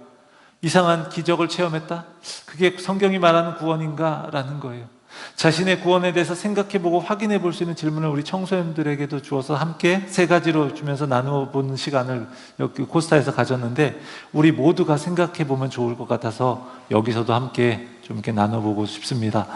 이상한 기적을 체험했다? 그게 성경이 말하는 구원인가? 라는 거예요. 자신의 구원에 대해서 생각해보고 확인해 볼 수 있는 질문을 우리 청소년들에게도 주어서 함께 3가지로 주면서 나누어 보는 시간을 여기 코스타에서 가졌는데 우리 모두가 생각해 보면 좋을 것 같아서 여기서도 함께 좀 이렇게 나눠보고 싶습니다.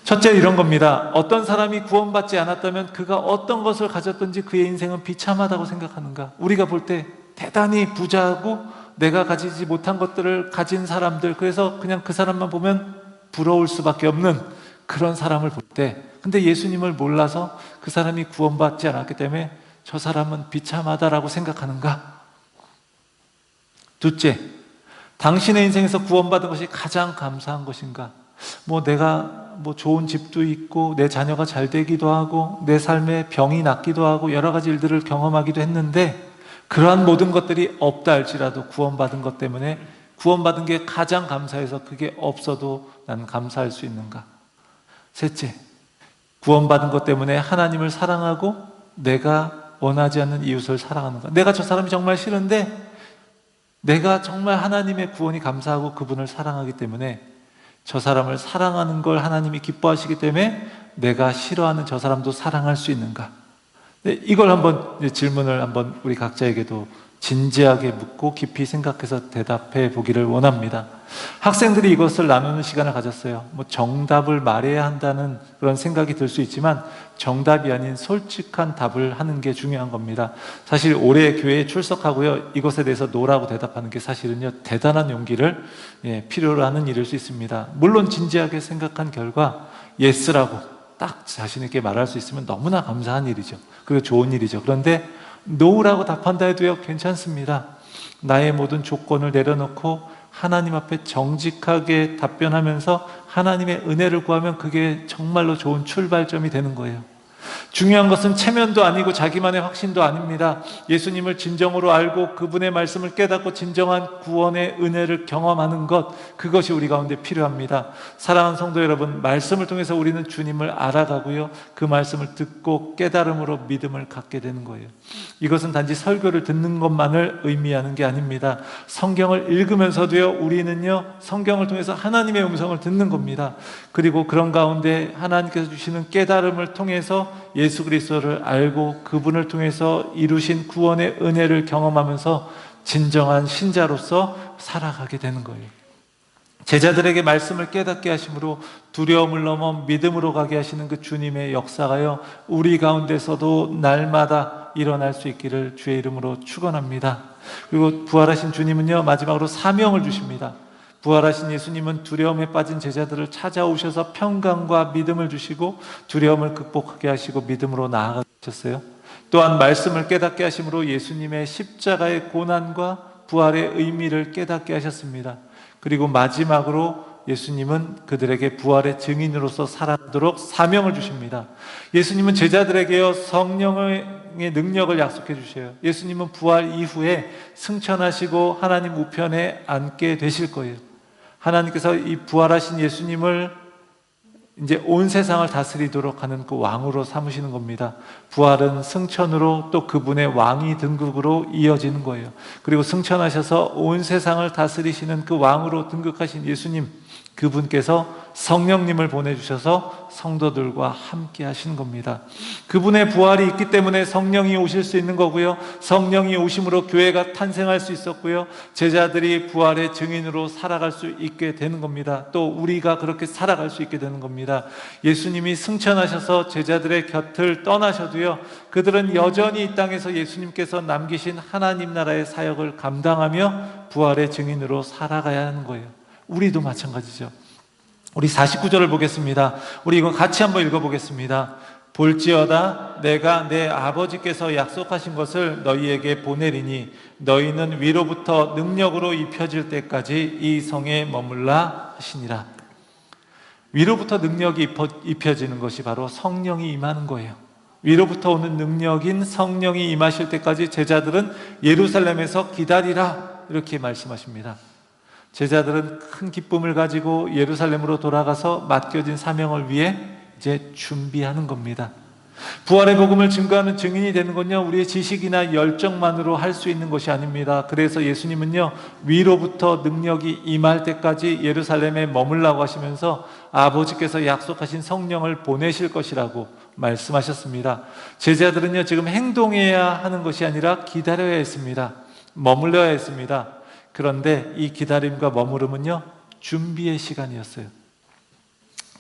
첫째 이런 겁니다. 어떤 사람이 구원받지 않았다면 그가 어떤 것을 가졌든지 그의 인생은 비참하다고 생각하는가? 우리가 볼 때 대단히 부자하고 내가 가지지 못한 것들을 가진 사람들, 그래서 그냥 그 사람만 보면 부러울 수밖에 없는 그런 사람을 볼 때, 근데 예수님을 몰라서 그 사람이 구원받지 않았기 때문에 저 사람은 비참하다라고 생각하는가? 둘째, 당신의 인생에서 구원받은 것이 가장 감사한 것인가? 뭐 내가 뭐 좋은 집도 있고 내 자녀가 잘 되기도 하고 내 삶에 병이 낫기도 하고 여러 가지 일들을 경험하기도 했는데 그러한 모든 것들이 없다 할지라도 구원받은 것 때문에 구원받은 게 가장 감사해서 그게 없어도 난 감사할 수 있는가? 셋째, 구원받은 것 때문에 하나님을 사랑하고 내가 원하지 않는 이웃을 사랑하는가? 내가 저 사람이 정말 싫은데 내가 정말 하나님의 구원이 감사하고 그분을 사랑하기 때문에 저 사람을 사랑하는 걸 하나님이 기뻐하시기 때문에 내가 싫어하는 저 사람도 사랑할 수 있는가? 이걸 한번 질문을 한번 우리 각자에게도 진지하게 묻고 깊이 생각해서 대답해 보기를 원합니다. 학생들이 이것을 나누는 시간을 가졌어요. 뭐 정답을 말해야 한다는 그런 생각이 들 수 있지만 정답이 아닌 솔직한 답을 하는 게 중요한 겁니다. 사실 올해 교회에 출석하고요, 이것에 대해서 노라고 대답하는 게 사실은요 대단한 용기를 필요로 하는 일일 수 있습니다. 물론 진지하게 생각한 결과 예스라고 딱 자신 있게 말할 수 있으면 너무나 감사한 일이죠. 그리고 좋은 일이죠. 그런데 노라고 답한다 해도요 괜찮습니다. 나의 모든 조건을 내려놓고 하나님 앞에 정직하게 답변하면서 하나님의 은혜를 구하면 그게 정말로 좋은 출발점이 되는 거예요. 중요한 것은 체면도 아니고 자기만의 확신도 아닙니다. 예수님을 진정으로 알고 그분의 말씀을 깨닫고 진정한 구원의 은혜를 경험하는 것, 그것이 우리 가운데 필요합니다. 사랑하는 성도 여러분, 말씀을 통해서 우리는 주님을 알아가고요, 그 말씀을 듣고 깨달음으로 믿음을 갖게 되는 거예요. 이것은 단지 설교를 듣는 것만을 의미하는 게 아닙니다. 성경을 읽으면서도요, 우리는요 성경을 통해서 하나님의 음성을 듣는 겁니다. 그리고 그런 가운데 하나님께서 주시는 깨달음을 통해서 예수 그리스도를 알고 그분을 통해서 이루신 구원의 은혜를 경험하면서 진정한 신자로서 살아가게 되는 거예요. 제자들에게 말씀을 깨닫게 하심으로 두려움을 넘어 믿음으로 가게 하시는 그 주님의 역사가요, 우리 가운데서도 날마다 일어날 수 있기를 주의 이름으로 축원합니다. 그리고 부활하신 주님은요 마지막으로 사명을 주십니다. 부활하신 예수님은 두려움에 빠진 제자들을 찾아오셔서 평강과 믿음을 주시고 두려움을 극복하게 하시고 믿음으로 나아가셨어요. 또한 말씀을 깨닫게 하심으로 예수님의 십자가의 고난과 부활의 의미를 깨닫게 하셨습니다. 그리고 마지막으로 예수님은 그들에게 부활의 증인으로서 살아가도록 사명을 주십니다. 예수님은 제자들에게요 성령의 능력을 약속해 주셔요. 예수님은 부활 이후에 승천하시고 하나님 우편에 앉게 되실 거예요. 하나님께서 이 부활하신 예수님을 이제 온 세상을 다스리도록 하는 그 왕으로 삼으시는 겁니다. 부활은 승천으로 또 그분의 왕위 등극으로 이어지는 거예요. 그리고 승천하셔서 온 세상을 다스리시는 그 왕으로 등극하신 예수님, 그분께서 성령님을 보내주셔서 성도들과 함께 하시는 겁니다. 그분의 부활이 있기 때문에 성령이 오실 수 있는 거고요, 성령이 오심으로 교회가 탄생할 수 있었고요, 제자들이 부활의 증인으로 살아갈 수 있게 되는 겁니다. 또 우리가 그렇게 살아갈 수 있게 되는 겁니다. 예수님이 승천하셔서 제자들의 곁을 떠나셔도요, 그들은 여전히 이 땅에서 예수님께서 남기신 하나님 나라의 사역을 감당하며 부활의 증인으로 살아가야 하는 거예요. 우리도 마찬가지죠. 우리 49절을 보겠습니다. 우리 이거 같이 한번 읽어보겠습니다. 볼지어다 내가 내 아버지께서 약속하신 것을 너희에게 보내리니 너희는 위로부터 능력으로 입혀질 때까지 이 성에 머물라 하시니라. 위로부터 능력이 입혀지는 것이 바로 성령이 임하는 거예요. 위로부터 오는 능력인 성령이 임하실 때까지 제자들은 예루살렘에서 기다리라, 이렇게 말씀하십니다. 제자들은 큰 기쁨을 가지고 예루살렘으로 돌아가서 맡겨진 사명을 위해 이제 준비하는 겁니다. 부활의 복음을 증거하는 증인이 되는 건요, 우리의 지식이나 열정만으로 할 수 있는 것이 아닙니다. 그래서 예수님은요, 위로부터 능력이 임할 때까지 예루살렘에 머물라고 하시면서 아버지께서 약속하신 성령을 보내실 것이라고 말씀하셨습니다. 제자들은요, 지금 행동해야 하는 것이 아니라 기다려야 했습니다. 머물러야 했습니다. 그런데 이 기다림과 머무름은요, 준비의 시간이었어요.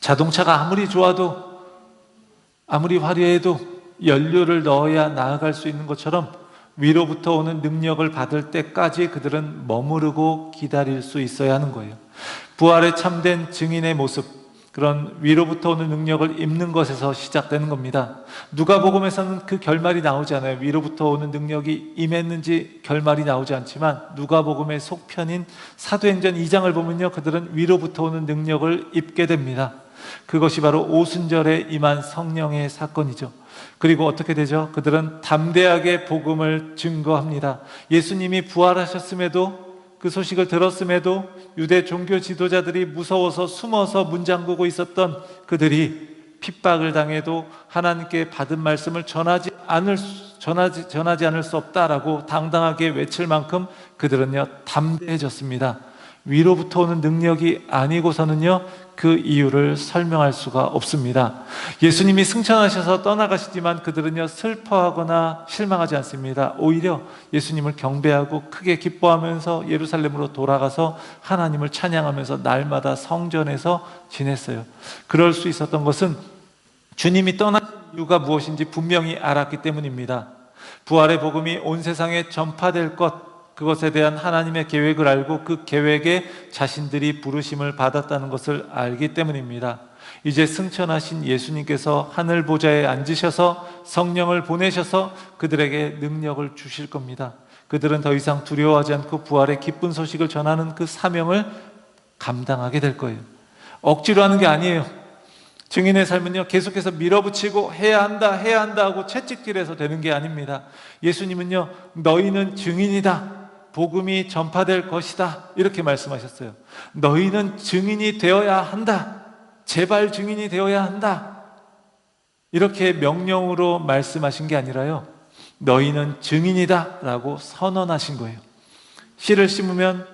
자동차가 아무리 좋아도, 아무리 화려해도 연료를 넣어야 나아갈 수 있는 것처럼 위로부터 오는 능력을 받을 때까지 그들은 머무르고 기다릴 수 있어야 하는 거예요. 부활에 참된 증인의 모습, 그런 위로부터 오는 능력을 입는 것에서 시작되는 겁니다. 누가복음에서는 그 결말이 나오지 않아요. 위로부터 오는 능력이 임했는지 결말이 나오지 않지만 누가복음의 속편인 사도행전 2장을 보면요, 그들은 위로부터 오는 능력을 입게 됩니다. 그것이 바로 오순절에 임한 성령의 사건이죠. 그리고 어떻게 되죠? 그들은 담대하게 복음을 증거합니다. 예수님이 부활하셨음에도 그 소식을 들었음에도 유대 종교 지도자들이 무서워서 숨어서 문 잠그고 있었던 그들이 핍박을 당해도 하나님께 받은 말씀을 전하지 않을 수 없다라고 당당하게 외칠 만큼 그들은요 담대해졌습니다. 위로부터 오는 능력이 아니고서는요 그 이유를 설명할 수가 없습니다. 예수님이 승천하셔서 떠나가시지만 그들은요 슬퍼하거나 실망하지 않습니다. 오히려 예수님을 경배하고 크게 기뻐하면서 예루살렘으로 돌아가서 하나님을 찬양하면서 날마다 성전에서 지냈어요. 그럴 수 있었던 것은 주님이 떠나신 이유가 무엇인지 분명히 알았기 때문입니다. 부활의 복음이 온 세상에 전파될 그것에 대한 하나님의 계획을 알고 그 계획에 자신들이 부르심을 받았다는 것을 알기 때문입니다. 이제 승천하신 예수님께서 하늘 보좌에 앉으셔서 성령을 보내셔서 그들에게 능력을 주실 겁니다. 그들은 더 이상 두려워하지 않고 부활의 기쁜 소식을 전하는 그 사명을 감당하게 될 거예요. 억지로 하는 게 아니에요. 증인의 삶은요 계속해서 밀어붙이고 해야 한다 하고 채찍질해서 되는 게 아닙니다. 예수님은요 너희는 증인이다, 복음이 전파될 것이다 이렇게 말씀하셨어요. 너희는 증인이 되어야 한다, 제발 증인이 되어야 한다 이렇게 명령으로 말씀하신 게 아니라요 너희는 증인이다 라고 선언하신 거예요. 씨를 심으면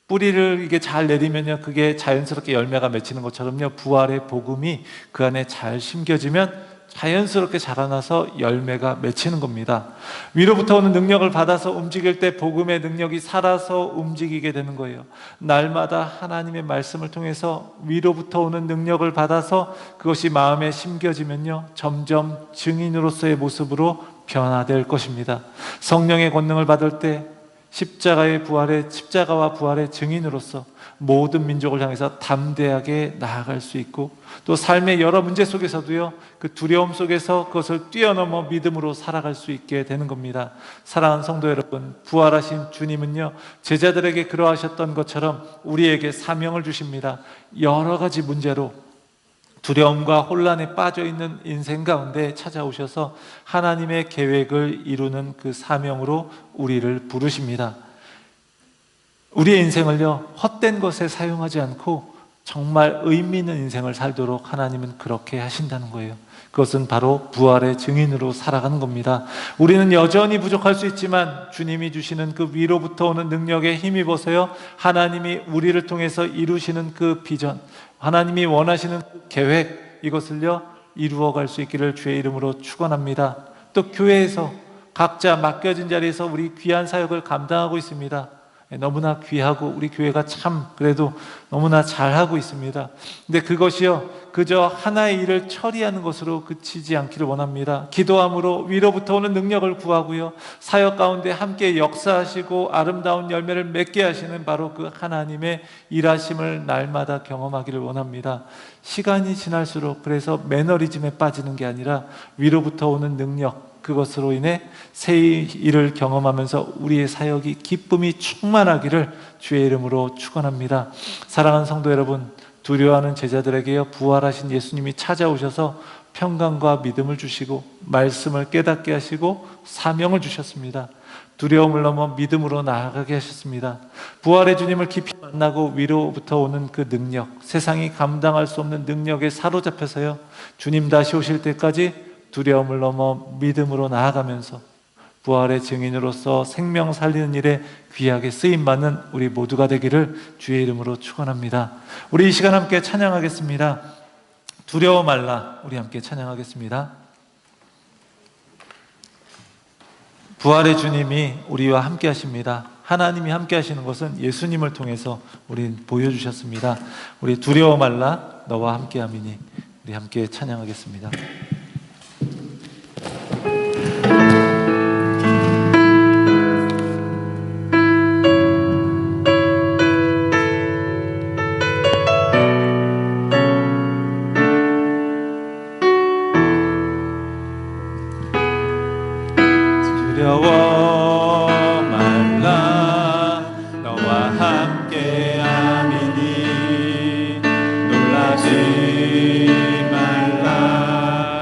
뿌리를 이게 잘 내리면요 그게 자연스럽게 열매가 맺히는 것처럼요 부활의 복음이 그 안에 잘 심겨지면 자연스럽게 자라나서 열매가 맺히는 겁니다. 위로부터 오는 능력을 받아서 움직일 때 복음의 능력이 살아서 움직이게 되는 거예요. 날마다 하나님의 말씀을 통해서 위로부터 오는 능력을 받아서 그것이 마음에 심겨지면요 점점 증인으로서의 모습으로 변화될 것입니다. 성령의 권능을 받을 때 십자가와 부활의 증인으로서 모든 민족을 향해서 담대하게 나아갈 수 있고 또 삶의 여러 문제 속에서도요 그 두려움 속에서 그것을 뛰어넘어 믿음으로 살아갈 수 있게 되는 겁니다. 사랑하는 성도 여러분, 부활하신 주님은요 제자들에게 그러하셨던 것처럼 우리에게 사명을 주십니다. 여러 가지 문제로 두려움과 혼란에 빠져있는 인생 가운데 찾아오셔서 하나님의 계획을 이루는 그 사명으로 우리를 부르십니다. 우리의 인생을요 헛된 것에 사용하지 않고 정말 의미 있는 인생을 살도록 하나님은 그렇게 하신다는 거예요. 그것은 바로 부활의 증인으로 살아가는 겁니다. 우리는 여전히 부족할 수 있지만 주님이 주시는 그 위로부터 오는 능력에 힘입어서요 하나님이 우리를 통해서 이루시는 그 비전, 하나님이 원하시는 그 계획, 이것을요 이루어갈 수 있기를 주의 이름으로 축원합니다. 또 교회에서 각자 맡겨진 자리에서 우리 귀한 사역을 감당하고 있습니다. 너무나 귀하고 우리 교회가 참 그래도 너무나 잘하고 있습니다. 근데 그것이요 그저 하나의 일을 처리하는 것으로 그치지 않기를 원합니다. 기도함으로 위로부터 오는 능력을 구하고요 사역 가운데 함께 역사하시고 아름다운 열매를 맺게 하시는 바로 그 하나님의 일하심을 날마다 경험하기를 원합니다. 시간이 지날수록 그래서 매너리즘에 빠지는 게 아니라 위로부터 오는 능력, 그것으로 인해 새 일을 경험하면서 우리의 사역이 기쁨이 충만하기를 주의 이름으로 축원합니다. 사랑하는 성도 여러분, 두려워하는 제자들에게요 부활하신 예수님이 찾아오셔서 평강과 믿음을 주시고 말씀을 깨닫게 하시고 사명을 주셨습니다. 두려움을 넘어 믿음으로 나아가게 하셨습니다. 부활의 주님을 깊이 만나고 위로부터 오는 그 능력, 세상이 감당할 수 없는 능력에 사로잡혀서요 주님 다시 오실 때까지 두려움을 넘어 믿음으로 나아가면서 부활의 증인으로서 생명 살리는 일에 귀하게 쓰임받는 우리 모두가 되기를 주의 이름으로 축원합니다. 우리 이 시간 함께 찬양하겠습니다. 두려워 말라. 우리 함께 찬양하겠습니다. 부활의 주님이 우리와 함께 하십니다. 하나님이 함께 하시는 것은 예수님을 통해서 우리 보여주셨습니다. 우리 두려워 말라 너와 함께 함이니 우리 함께 찬양하겠습니다. 두려워 말라 너와 함께 함이니 놀라지 말라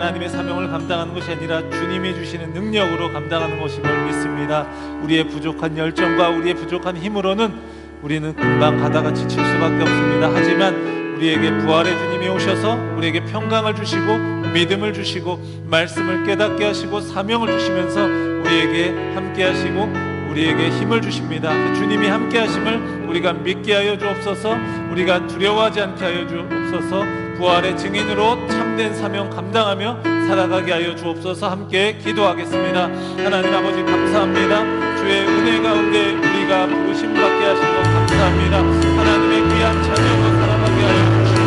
하나님의 사명을 감당하는 것이 아니라 주님이 주시는 능력으로 감당하는 것임을 믿습니다. 우리의 부족한 열정과 우리의 부족한 힘으로는 우리는 금방 가다가 지칠 수밖에 없습니다. 하지만 우리에게 부활의 주님이 오셔서 우리에게 평강을 주시고 믿음을 주시고 말씀을 깨닫게 하시고 사명을 주시면서 우리에게 함께 하시고 우리에게 힘을 주십니다. 그 주님이 함께 하심을 우리가 믿게 하여 주옵소서. 우리가 두려워하지 않게 하여 주옵소서. 부활의 증인으로 참된 사명 감당하며 살아가게 하여 주옵소서. 함께 기도하겠습니다. 하나님 아버지 감사합니다. 주의 은혜 가운데 우리가 부르심 받게 하신 것 감사합니다. 하나님의 귀한 자녀로 살아가게 하여 주시고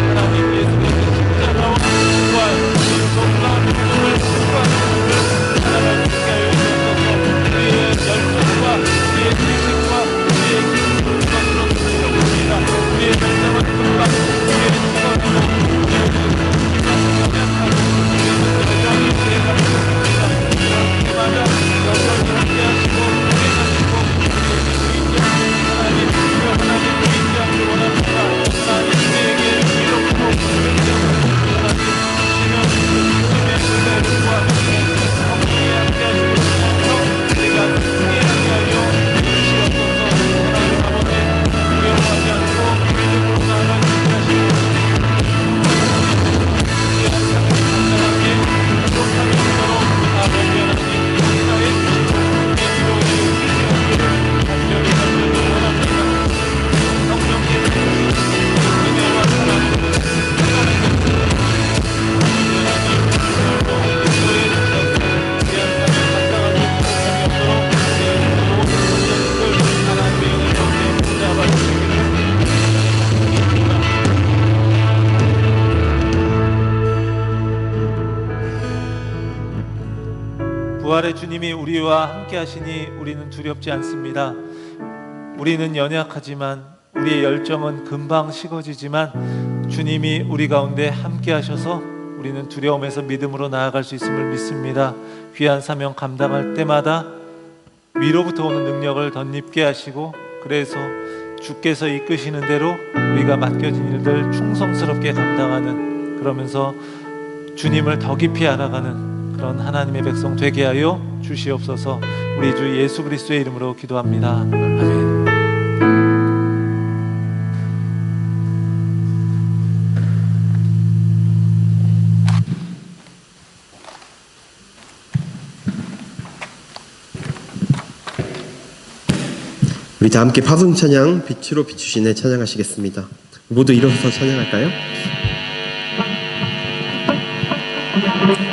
하나님 예수님의 십자가와 부활 용서와 믿음을 신고하는 것을 살아갈 수 있게 하여 주옵소서. 우리의 열정과 우리의 지식과 우리의 힘을 것으로 주시옵소서. 우리의 열정은 금방 우리의 시간으로 우리의 연약하고 우리의 대장이 되어가 있습니다. 그렇기마다 여전히 함께 하시고 은혜하시고 우리에게 주의케 하나님 주여 하나님을 인정하기 원합니다. 하나님 우리에게 이롭고 하나님 주시면 주님의 은혜를 구하시게 함께 하시고 우리가 승리하게 하여 주시옵소서. 하나님 아버지 두려워하지 않고 믿음으로 나아갈 수 있게 하시고 귀한 삶을 감당하기에 부족한 힘으로 아버지 하나님 인도해 주시고 예수로 이루어지기를 간절히 원합니다. 성령님 은혜와 사랑을 시간에 부활의 주님이 우리와 함께 하시니 우리는 두렵지 않습니다. 우리는 연약하지만 우리의 열정은 금방 식어지지만 주님이 우리 가운데 함께 하셔서 우리는 두려움에서 믿음으로 나아갈 수 있음을 믿습니다. 귀한 사명 감당할 때마다 위로부터 오는 능력을 덧입게 하시고 그래서 주께서 이끄시는 대로 우리가 맡겨진 일들 충성스럽게 감당하는 그러면서 주님을 더 깊이 알아가는 그런 하나님의 백성 되게 하여 주시옵소서. 우리 주 예수 그리스도의 이름으로 기도합니다. 아멘. 우리 다 함께 파송 찬양 빛으로 비추시네 찬양하시겠습니다. 모두 일어서서 찬양할까요? Thank you.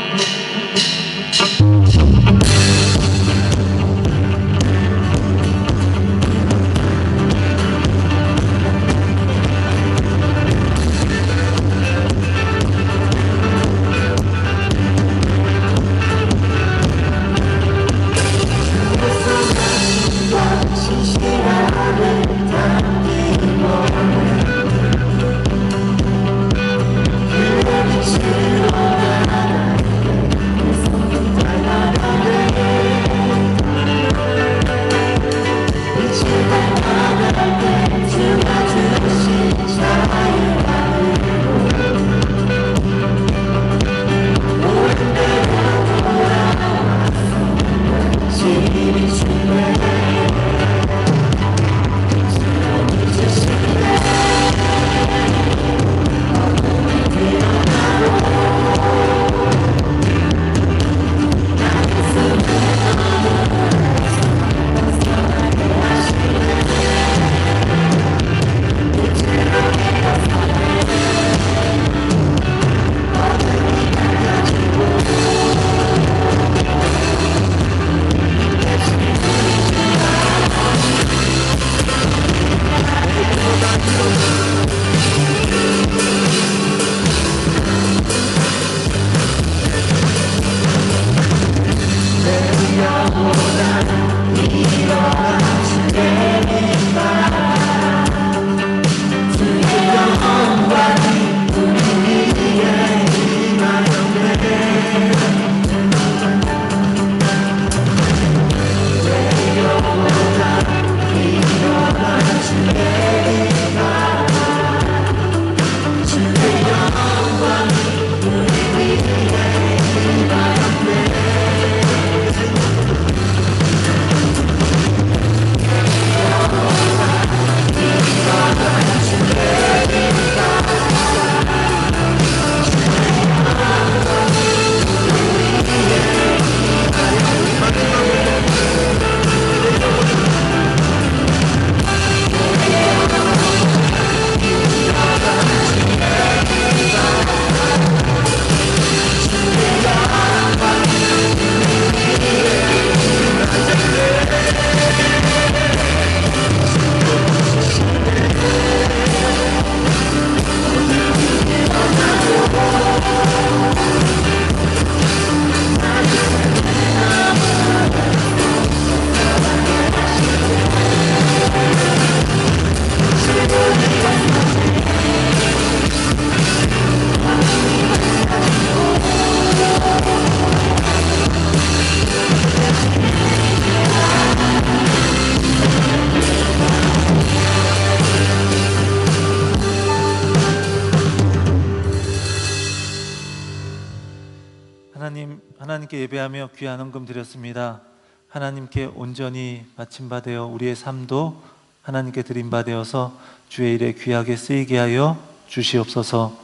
하나님께 예배하며 귀한 헌금 드렸습니다. 하나님께 온전히 바침받아 우리의 삶도 하나님께 드림받아서 주의 일에 귀하게 쓰이게 하여 주시옵소서.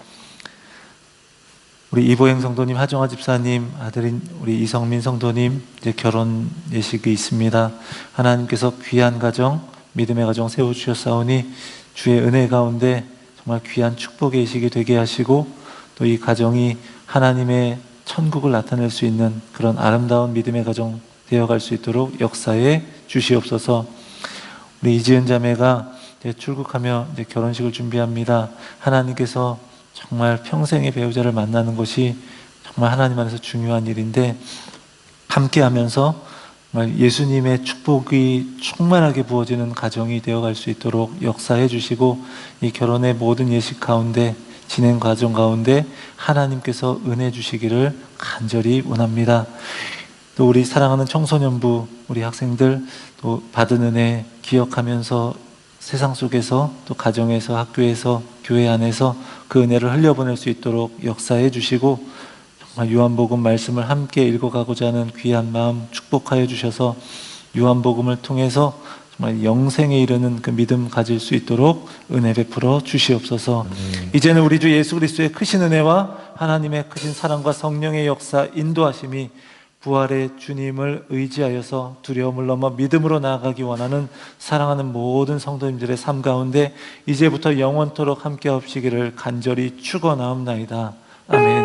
우리 이보행 성도님, 하정아 집사님 아들인 우리 이성민 성도님 이제 결혼 예식이 있습니다. 하나님께서 귀한 가정, 믿음의 가정 세워주셨사오니 주의 은혜 가운데 정말 귀한 축복의 예식이 되게 하시고 또 이 가정이 하나님의 천국을 나타낼 수 있는 그런 아름다운 믿음의 가정 되어갈 수 있도록 역사해 주시옵소서. 우리 이지은 자매가 이제 출국하며 이제 결혼식을 준비합니다. 하나님께서 정말 평생의 배우자를 만나는 것이 정말 하나님 안에서 중요한 일인데 함께하면서 정말 예수님의 축복이 충만하게 부어지는 가정이 되어갈 수 있도록 역사해 주시고 이 결혼의 모든 예식 가운데 진행 과정 가운데 하나님께서 은혜 주시기를 간절히 원합니다. 또 우리 사랑하는 청소년부 우리 학생들 또 받은 은혜 기억하면서 세상 속에서 또 가정에서 학교에서 교회 안에서 그 은혜를 흘려보낼 수 있도록 역사해 주시고 정말 요한복음 말씀을 함께 읽어가고자 하는 귀한 마음 축복하여 주셔서 요한복음을 통해서 정말 영생에 이르는 그 믿음 가질 수 있도록 은혜 베풀어 주시옵소서. 이제는 우리 주 예수 그리스도의 크신 은혜와 하나님의 크신 사랑과 성령의 역사 인도하심이 부활의 주님을 의지하여서 두려움을 넘어 믿음으로 나아가기 원하는 사랑하는 모든 성도님들의 삶 가운데 이제부터 영원토록 함께 하시기를 간절히 축원하옵나이다. 아멘.